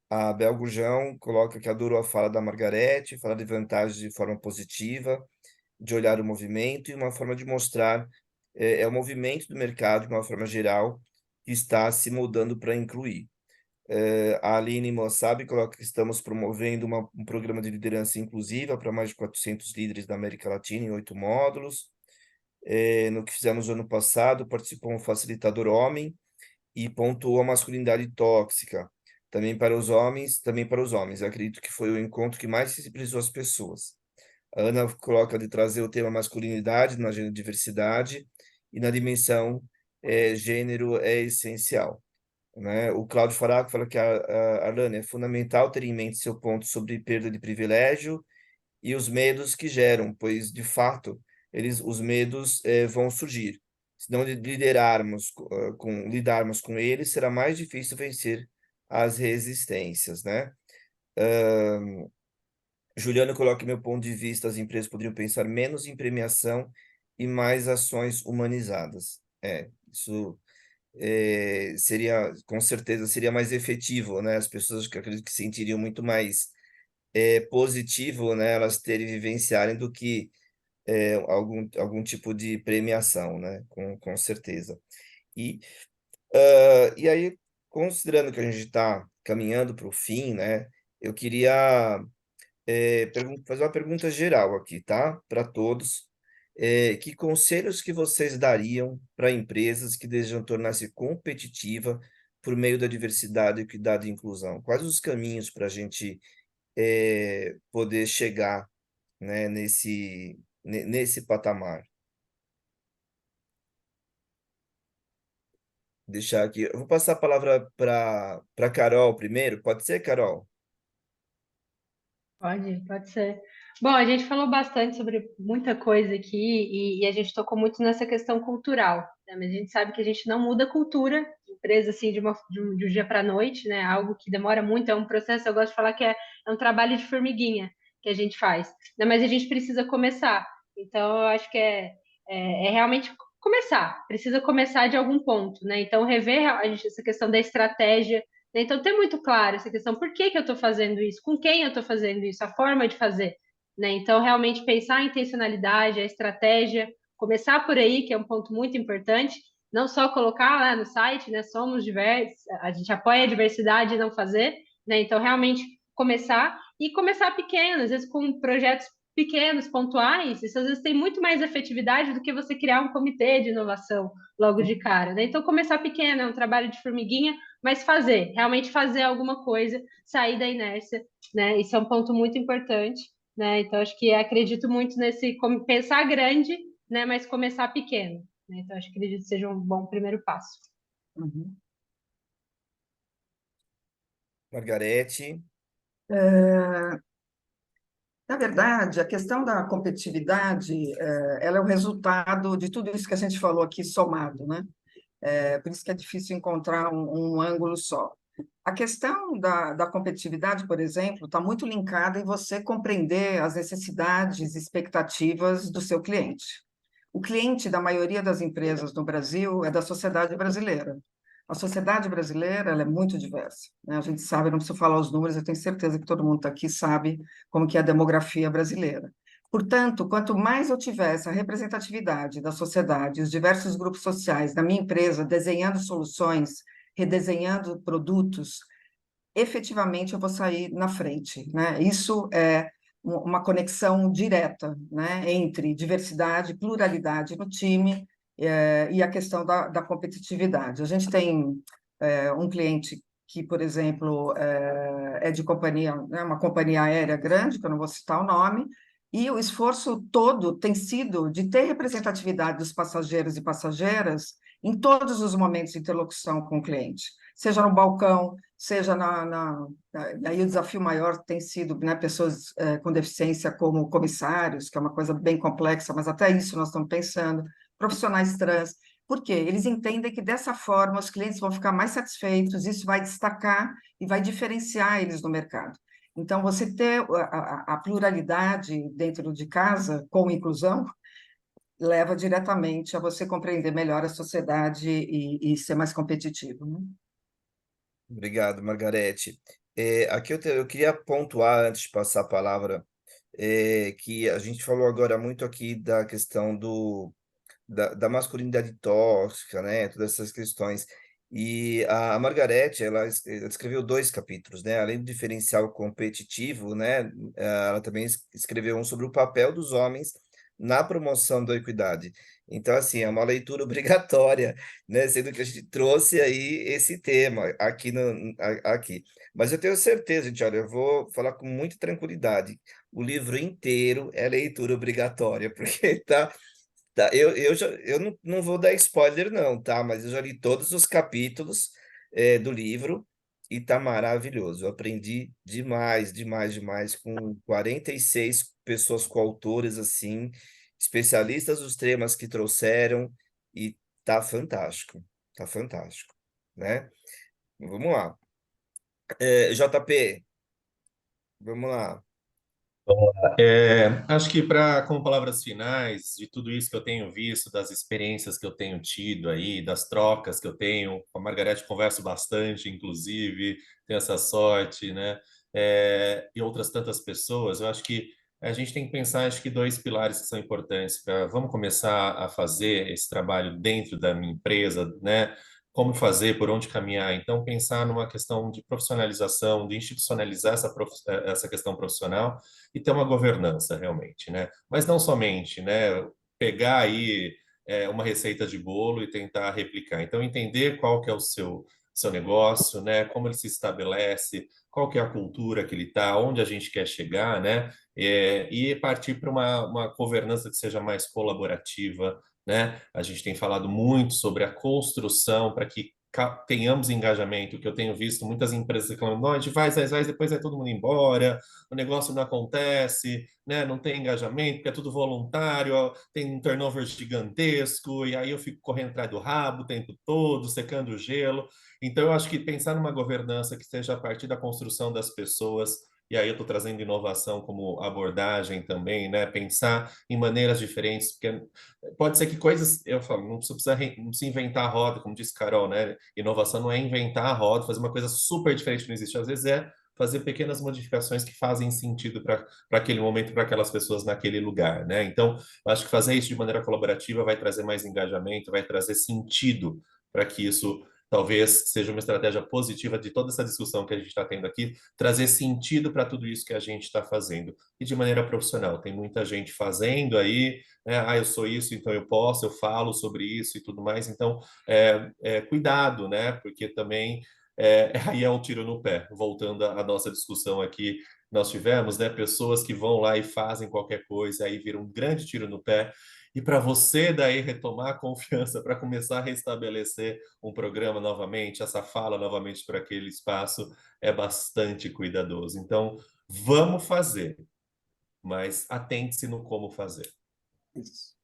a Bel Gurjão coloca que adorou a fala da Margarete, fala de vantagens de forma positiva, de olhar o movimento e uma forma de mostrar o movimento do mercado de uma forma geral que está se mudando para incluir. A Aline Mossab coloca que estamos promovendo um programa de liderança inclusiva para mais de 400 líderes da América Latina em 8 módulos. No que fizemos no ano passado, participou um facilitador homem e pontuou a masculinidade tóxica, também para os homens. Eu acredito que foi o encontro que mais sensibilizou as pessoas. A Ana coloca de trazer o tema masculinidade na agenda de diversidade e na dimensão gênero é essencial, né? O Cláudio Faraco fala que Arlane, é fundamental ter em mente seu ponto sobre perda de privilégio e os medos que geram, pois, de fato, os medos vão surgir. Se não lidarmos com eles, será mais difícil vencer as resistências, né? Juliano coloca, meu ponto de vista, as empresas poderiam pensar menos em premiação e mais ações humanizadas. Isso seria, com certeza, seria mais efetivo, né? As pessoas que acredito que sentiriam muito mais positivo, né? Elas terem vivenciarem do que algum tipo de premiação, né? Com certeza. E aí, considerando que a gente está caminhando para o fim, né? Eu queria fazer uma pergunta geral aqui, tá? Para todos. Que conselhos que vocês dariam para empresas que desejam tornar-se competitiva por meio da diversidade, equidade e inclusão? Quais os caminhos para a gente poder chegar, né, nesse patamar? Deixar aqui. Eu vou passar a palavra para Carol primeiro. Pode ser, Carol? Pode ser. Bom, a gente falou bastante sobre muita coisa aqui e a gente tocou muito nessa questão cultural, né? Mas a gente sabe que a gente não muda a cultura de empresa assim de um dia para a noite, né? Algo que demora muito, é um processo, eu gosto de falar que é um trabalho de formiguinha que a gente faz, né? Mas a gente precisa começar. Então, eu acho que é realmente começar, precisa começar de algum ponto, né? Então, rever essa questão da estratégia, né? Então, ter muito claro essa questão, por que que eu estou fazendo isso? Com quem eu estou fazendo isso? A forma de fazer, né? Então, realmente pensar a intencionalidade, a estratégia, começar por aí, que é um ponto muito importante, não só colocar lá no site, né? Somos diversos, a gente apoia a diversidade e não fazer, né? Então, realmente começar e começar pequeno, às vezes com projetos pequenos, pontuais, isso às vezes tem muito mais efetividade do que você criar um comitê de inovação logo de cara, né? Então, começar pequeno, é um trabalho de formiguinha, mas fazer, realmente fazer alguma coisa, sair da inércia, né? Isso é um ponto muito importante, né? Então, acho que acredito muito nesse pensar grande, né? Mas começar pequeno, né? Então, acho que acredito que seja um bom primeiro passo. Uhum. Margarete? Na verdade, a questão da competitividade, ela é o resultado de tudo isso que a gente falou aqui somado, né? Por isso que é difícil encontrar um ângulo só. A questão da competitividade, por exemplo, está muito linkada em você compreender as necessidades e expectativas do seu cliente. O cliente da maioria das empresas no Brasil é da sociedade brasileira. A sociedade brasileira, ela é muito diversa, né? A gente sabe, não preciso falar os números, eu tenho certeza que todo mundo está aqui sabe como que é a demografia brasileira. Portanto, quanto mais eu tiver essa representatividade da sociedade, os diversos grupos sociais na minha empresa, desenhando soluções, redesenhando produtos, efetivamente eu vou sair na frente, né? Isso é uma conexão direta, né, entre diversidade, pluralidade no time, e a questão da competitividade. A gente tem um cliente que, por exemplo, é de companhia, né, uma companhia aérea grande, que eu não vou citar o nome, e o esforço todo tem sido de ter representatividade dos passageiros e passageiras em todos os momentos de interlocução com o cliente, seja no balcão, seja e aí o desafio maior tem sido, né, pessoas com deficiência como comissários, que é uma coisa bem complexa, mas até isso nós estamos pensando, profissionais trans, porque eles entendem que dessa forma os clientes vão ficar mais satisfeitos, isso vai destacar e vai diferenciar eles no mercado. Então, você ter a pluralidade dentro de casa, com inclusão, leva diretamente a você compreender melhor a sociedade e ser mais competitivo, né? Obrigado, Margarete. Aqui eu queria pontuar, antes de passar a palavra, que a gente falou agora muito aqui da questão da masculinidade tóxica, né? Todas essas questões. E a Margarete, ela escreveu 2 capítulos, né? Além do diferencial competitivo, né? Ela também escreveu um sobre o papel dos homens na promoção da equidade. Então, assim, é uma leitura obrigatória, né? Sendo que a gente trouxe aí esse tema aqui aqui. Mas eu tenho certeza, gente, olha, eu vou falar com muita tranquilidade. O livro inteiro é leitura obrigatória, porque tá, eu não vou dar spoiler, não, tá? Mas eu já li todos os capítulos do livro e tá maravilhoso. Eu aprendi demais, demais, demais com 46 pessoas coautoras, assim, especialistas dos temas que trouxeram, e tá fantástico, né? Vamos lá. JP, vamos lá. Acho que como palavras finais de tudo isso que eu tenho visto, das experiências que eu tenho tido aí, das trocas que eu tenho, com a Margarete converso bastante, inclusive, tenho essa sorte, né? E outras tantas pessoas, eu acho que a gente tem que pensar, acho que 2 pilares que são importantes vamos começar a fazer esse trabalho dentro da minha empresa, né? Como fazer, por onde caminhar. Então, pensar numa questão de profissionalização, de institucionalizar essa questão profissional e ter uma governança realmente, né? Mas não somente, né? Pegar aí uma receita de bolo e tentar replicar. Então, entender qual que é o seu negócio, né? Como ele se estabelece, qual que é a cultura que ele está, onde a gente quer chegar, né? E partir para uma governança que seja mais colaborativa, né? A gente tem falado muito sobre a construção para que tenhamos engajamento, que eu tenho visto muitas empresas reclamando, não, a gente vai, depois vai todo mundo embora, o negócio não acontece, né? Não tem engajamento, porque é tudo voluntário, ó, tem um turnover gigantesco, e aí eu fico correndo atrás do rabo o tempo todo, secando o gelo. Então, eu acho que pensar numa governança que seja a partir da construção das pessoas, e aí eu estou trazendo inovação como abordagem também, né? Pensar em maneiras diferentes, porque pode ser que coisas, eu falo, não precisa inventar a roda, como disse Carol, né? Inovação não é inventar a roda, fazer uma coisa super diferente que não existe. Às vezes é fazer pequenas modificações que fazem sentido para aquele momento, para aquelas pessoas naquele lugar, né? Então, eu acho que fazer isso de maneira colaborativa vai trazer mais engajamento, vai trazer sentido para que isso talvez seja uma estratégia positiva de toda essa discussão que a gente está tendo aqui, trazer sentido para tudo isso que a gente está fazendo. E de maneira profissional, tem muita gente fazendo aí, né? Eu sou isso, então eu posso, eu falo sobre isso e tudo mais. Então, cuidado, né? Porque também aí é um tiro no pé. Voltando à nossa discussão aqui, nós tivemos, né, pessoas que vão lá e fazem qualquer coisa, aí vira um grande tiro no pé. E para você daí retomar a confiança, para começar a restabelecer um programa novamente, essa fala novamente para aquele espaço, é bastante cuidadoso. Então, vamos fazer, mas atente-se no como fazer. Isso.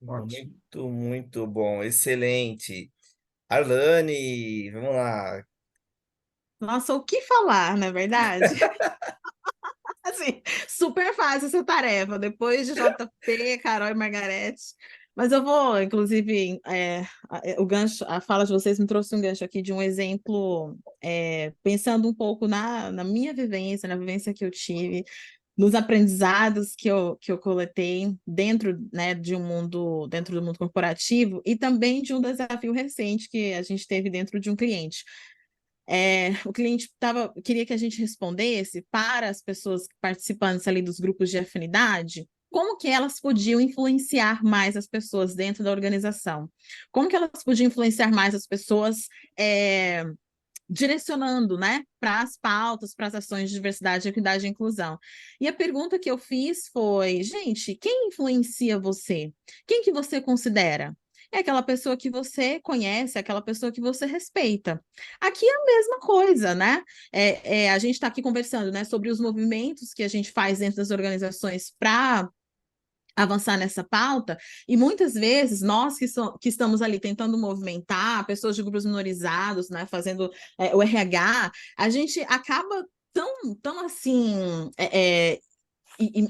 Ótimo. Muito, muito bom, excelente. Arlane, vamos lá. Nossa, o que falar, na verdade? Assim, super fácil essa tarefa. Depois de JP, Carol e Margarete, Mas eu vou, inclusive, o gancho, a fala de vocês me trouxe um gancho aqui de um exemplo, pensando um pouco na minha vivência, na vivência que eu tive, nos aprendizados que eu coletei dentro, né, dentro do mundo corporativo e também de um desafio recente que a gente teve dentro de um cliente. O cliente queria que a gente respondesse para as pessoas participantes ali dos grupos de afinidade, como que elas podiam influenciar mais as pessoas dentro da organização? Como que elas podiam influenciar mais as pessoas direcionando, né, para as pautas, para as ações de diversidade, equidade e inclusão? E a pergunta que eu fiz foi, gente, quem influencia você? Quem que você considera? É aquela pessoa que você conhece, é aquela pessoa que você respeita. Aqui é a mesma coisa, né? A gente está aqui conversando, né, sobre os movimentos que a gente faz dentro das organizações para avançar nessa pauta, e muitas vezes nós que estamos ali tentando movimentar, pessoas de grupos minorizados, né, fazendo o RH, a gente acaba tão assim,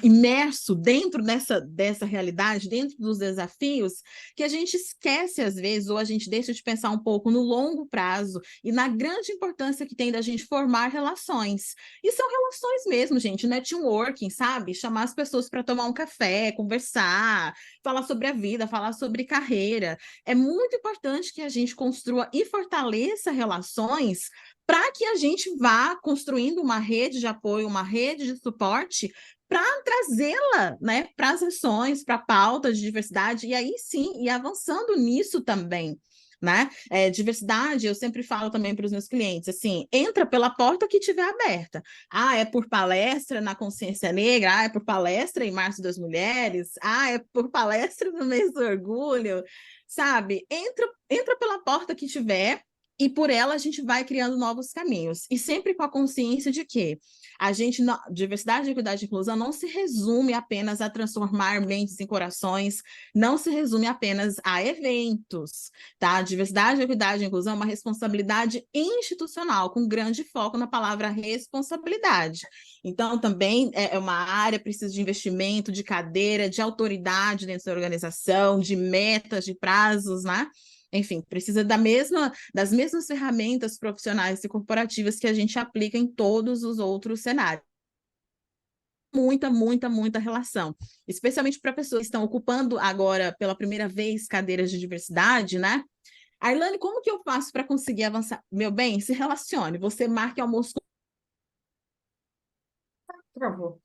imerso dentro dessa realidade, dentro dos desafios, que a gente esquece às vezes, ou a gente deixa de pensar um pouco no longo prazo e na grande importância que tem da gente formar relações. E são relações mesmo, gente, networking, sabe? Chamar as pessoas para tomar um café, conversar, falar sobre a vida, falar sobre carreira. É muito importante que a gente construa e fortaleça relações para que a gente vá construindo uma rede de apoio, uma rede de suporte para trazê-la, né, para as ações, para a pauta de diversidade, e aí sim, ir avançando nisso também. Né? Diversidade, eu sempre falo também para os meus clientes, assim, entra pela porta que tiver aberta. É por palestra na consciência negra, é por palestra em Março das Mulheres, é por palestra no mês do orgulho, sabe? Entra pela porta que tiver, e por ela a gente vai criando novos caminhos. E sempre com a consciência de que diversidade, equidade e inclusão não se resume apenas a transformar mentes em corações, não se resume apenas a eventos, tá? Diversidade, equidade e inclusão é uma responsabilidade institucional, com grande foco na palavra responsabilidade. Então, também é uma área, precisa de investimento, de cadeira, de autoridade dentro da organização, de metas, de prazos, né? Enfim, precisa das mesmas ferramentas profissionais e corporativas que a gente aplica em todos os outros cenários. Muita relação, especialmente para pessoas que estão ocupando agora pela primeira vez cadeiras de diversidade, né? Arlane, como que eu faço para conseguir avançar? Meu bem, se relacione, você marque almoço. Travou.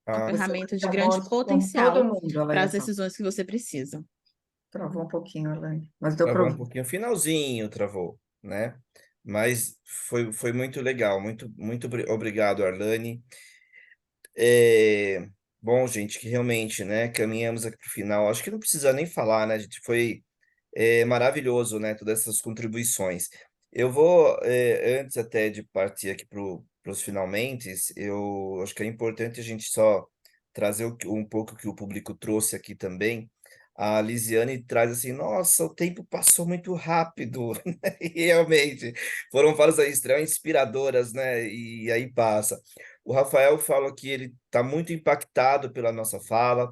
Uma Ah, ferramenta de Travou grande com todo potencial mundo, ela para ia as falar. decisões que você precisa. Travou um pouquinho, Elaine, mas deu para travou um ouvir. pouquinho, finalzinho travou, né? Mas foi muito legal, muito obrigado, Arlane. Bom, gente, que realmente, né, caminhamos aqui para o final. Acho que não precisa nem falar, né, gente? Foi maravilhoso, né, todas essas contribuições. Eu vou, antes até de partir aqui para os finalmente, eu acho que é importante a gente só trazer um pouco que o público trouxe aqui também. A Lisiane traz assim, nossa, o tempo passou muito rápido, e realmente, foram falas aí extremamente inspiradoras, né, e aí passa. O Rafael fala que ele está muito impactado pela nossa fala,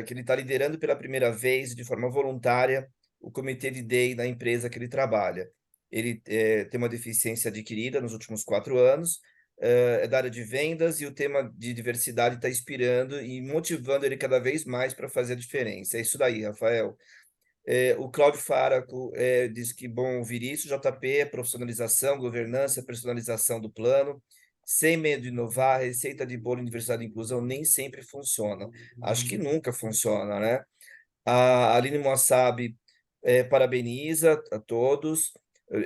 que ele está liderando pela primeira vez, de forma voluntária, o comitê de DEI da empresa que ele trabalha. Ele tem uma deficiência adquirida nos últimos 4 anos, é da área de vendas, e o tema de diversidade está inspirando e motivando ele cada vez mais para fazer a diferença. É isso daí, Rafael. O Cláudio Faraco diz que bom ouvir isso. JP, profissionalização, governança, personalização do plano. Sem medo de inovar, a receita de bolo, diversidade e inclusão nem sempre funciona. Acho que nunca funciona, né? A Aline Moassab parabeniza a todos,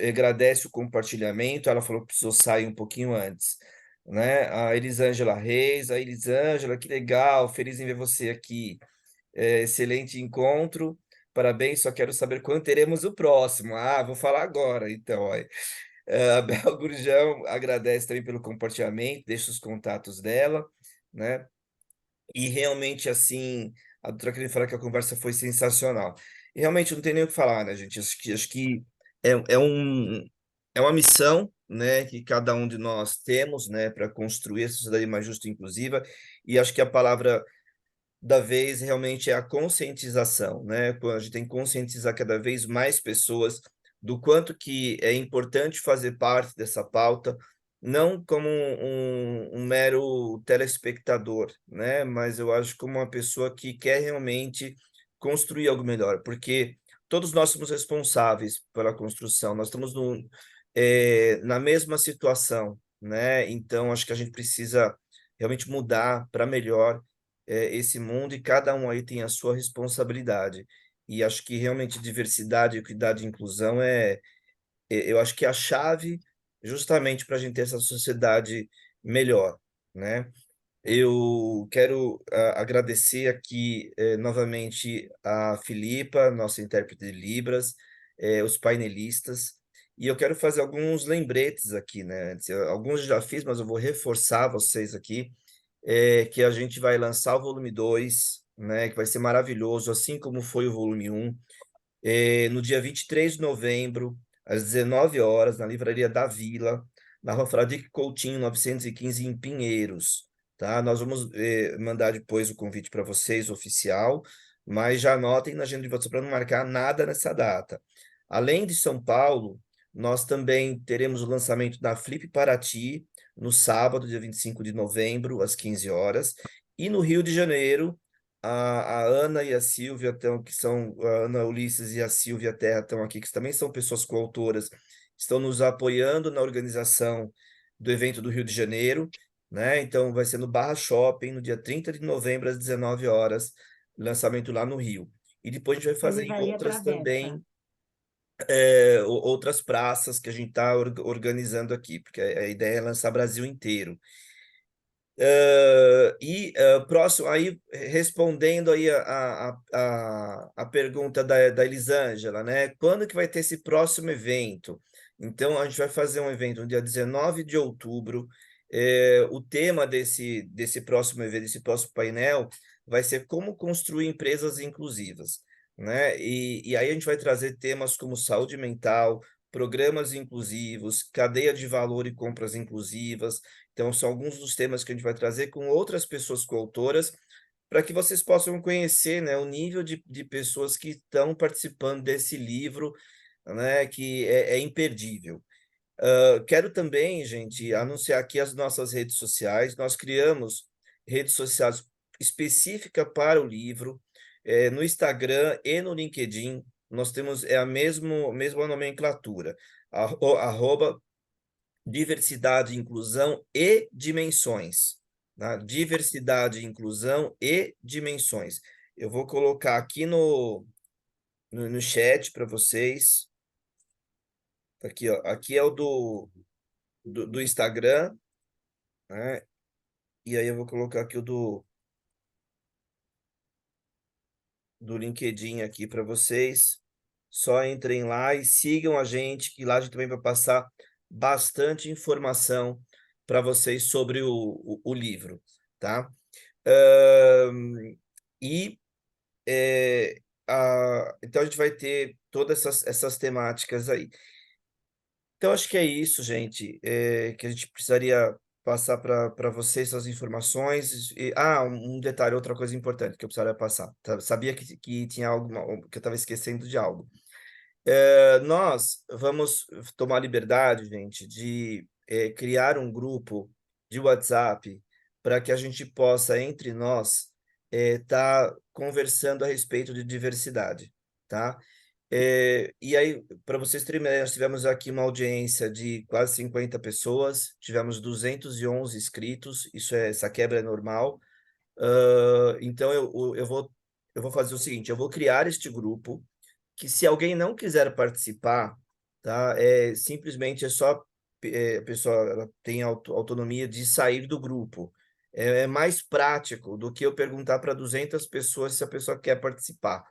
agradece o compartilhamento. Ela falou que precisou sair um pouquinho antes, né? A Elisângela Reis, a Elisângela, que legal, feliz em ver você aqui. Excelente encontro, parabéns. Só quero saber quando teremos o próximo. Vou falar agora, então. Olha. A Bel Gurjão agradece também pelo compartilhamento, deixa os contatos dela, né? E realmente, assim, a doutora queria falar que a conversa foi sensacional. E realmente não tem nem o que falar, né, gente? Acho que é uma missão, né, que cada um de nós temos, né, para construir a sociedade mais justa e inclusiva. E acho que a palavra da vez realmente é a conscientização, né? A gente tem que conscientizar cada vez mais pessoas do quanto que é importante fazer parte dessa pauta, não como um mero telespectador, né? Mas eu acho como uma pessoa que quer realmente construir algo melhor, porque todos nós somos responsáveis pela construção, nós estamos na mesma situação, né? Então, acho que a gente precisa realmente mudar para melhor esse mundo, e cada um aí tem a sua responsabilidade. E acho que realmente diversidade, equidade e inclusão eu acho que é a chave justamente para a gente ter essa sociedade melhor, né? Eu quero agradecer aqui novamente a Filipa, nossa intérprete de Libras, os painelistas, e eu quero fazer alguns lembretes aqui, né? Alguns eu já fiz, mas eu vou reforçar vocês aqui, que a gente vai lançar o volume 2, né? Que vai ser maravilhoso, assim como foi o volume 1, no dia 23 de novembro, às 19 horas, na Livraria da Vila, na Rua Fradique Coutinho, 915, em Pinheiros, tá? Nós vamos mandar depois o convite para vocês, oficial, mas já anotem na agenda de vocês para não marcar nada nessa data. Além de São Paulo, nós também teremos o lançamento da Flip Paraty, no sábado, dia 25 de novembro, às 15 horas, e no Rio de Janeiro, a Ana e a Silvia estão, que são a Ana Ulisses e a Silvia Terra estão aqui, que também são pessoas coautoras, estão nos apoiando na organização do evento do Rio de Janeiro, né? Então vai ser no Barra Shopping, no dia 30 de novembro, às 19 horas, lançamento lá no Rio. E depois a gente vai fazer em Livraria outras Travessa. também, outras praças que a gente está organizando aqui, porque a ideia é lançar Brasil inteiro. Próximo, aí respondendo aí a pergunta da Elisângela, né? Quando que vai ter esse próximo evento? Então, a gente vai fazer um evento no dia 19 de outubro. O tema desse próximo evento, desse próximo painel, vai ser como construir empresas inclusivas, né? E aí a gente vai trazer temas como saúde mental, programas inclusivos, cadeia de valor e compras inclusivas. Então, são alguns dos temas que a gente vai trazer com outras pessoas coautoras, para que vocês possam conhecer, né, o nível de pessoas que estão participando desse livro, né, que é imperdível. Quero também, gente, anunciar aqui as nossas redes sociais. Nós criamos redes sociais específicas para o livro, no Instagram e no LinkedIn. Nós temos a mesma nomenclatura, arroba diversidade, inclusão e dimensões, tá? Diversidade, inclusão e dimensões. Eu vou colocar aqui no chat para vocês. Aqui, ó. Aqui é o do Instagram, né? E aí eu vou colocar aqui o do LinkedIn aqui para vocês. Só entrem lá e sigam a gente, que lá a gente também vai passar bastante informação para vocês sobre o livro, tá? Ahn, e então a gente vai ter todas essas temáticas aí. Então, acho que é isso, gente, que a gente precisaria passar para vocês essas informações. Um detalhe, outra coisa importante que eu precisaria passar. Sabia que tinha algo, que eu estava esquecendo de algo. Nós vamos tomar liberdade, gente, de criar um grupo de WhatsApp para que a gente possa, entre nós, estar conversando a respeito de diversidade, tá? E aí, para vocês terem uma ideia, nós tivemos aqui uma audiência de quase 50 pessoas, tivemos 211 inscritos, essa quebra é normal. Então, eu vou fazer o seguinte, eu vou criar este grupo, que se alguém não quiser participar, tá? Simplesmente é só a pessoa ela tem autonomia de sair do grupo. É mais prático do que eu perguntar para 200 pessoas se a pessoa quer participar,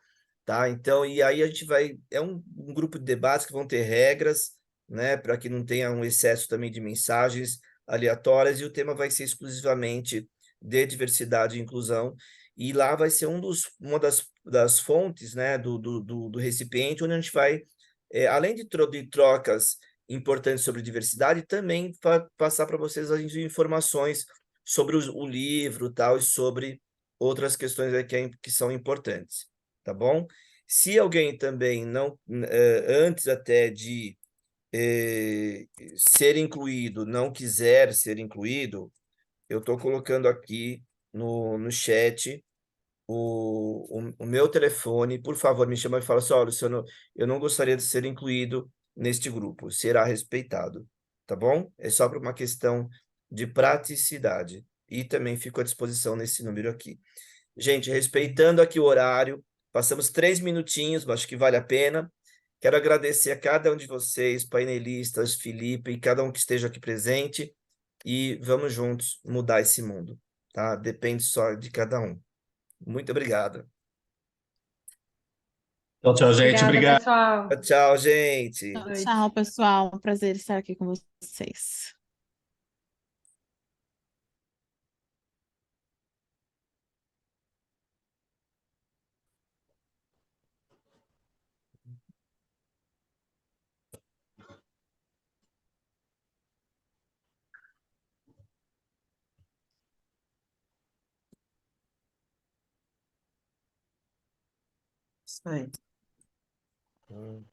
tá? Então, e aí a gente vai... É um grupo de debates que vão ter regras, né? Para que não tenha um excesso também de mensagens aleatórias, e o tema vai ser exclusivamente de diversidade e inclusão, e lá vai ser uma das fontes, né, do recipiente, onde a gente vai, além de trocas importantes sobre diversidade, também passar para vocês as informações sobre o livro, tal, e sobre outras questões aí que são importantes, tá bom? Se alguém também não, antes até de ser incluído, não quiser ser incluído, eu estou colocando aqui no chat o meu telefone, por favor, me chama e fala assim, olha, Luciano, eu não gostaria de ser incluído neste grupo, será respeitado, tá bom? É só por uma questão de praticidade. E também fico à disposição nesse número aqui. Gente, respeitando aqui o horário, passamos 3 minutinhos, mas acho que vale a pena. Quero agradecer a cada um de vocês, painelistas, Felipe, e cada um que esteja aqui presente, e vamos juntos mudar esse mundo, tá? Depende só de cada um. Muito obrigado. Tchau, tchau, gente. Obrigada, Obrigado. pessoal. Tchau, gente. Boa noite. Tchau, pessoal. Um prazer estar aqui com vocês. Isso aí. Hum.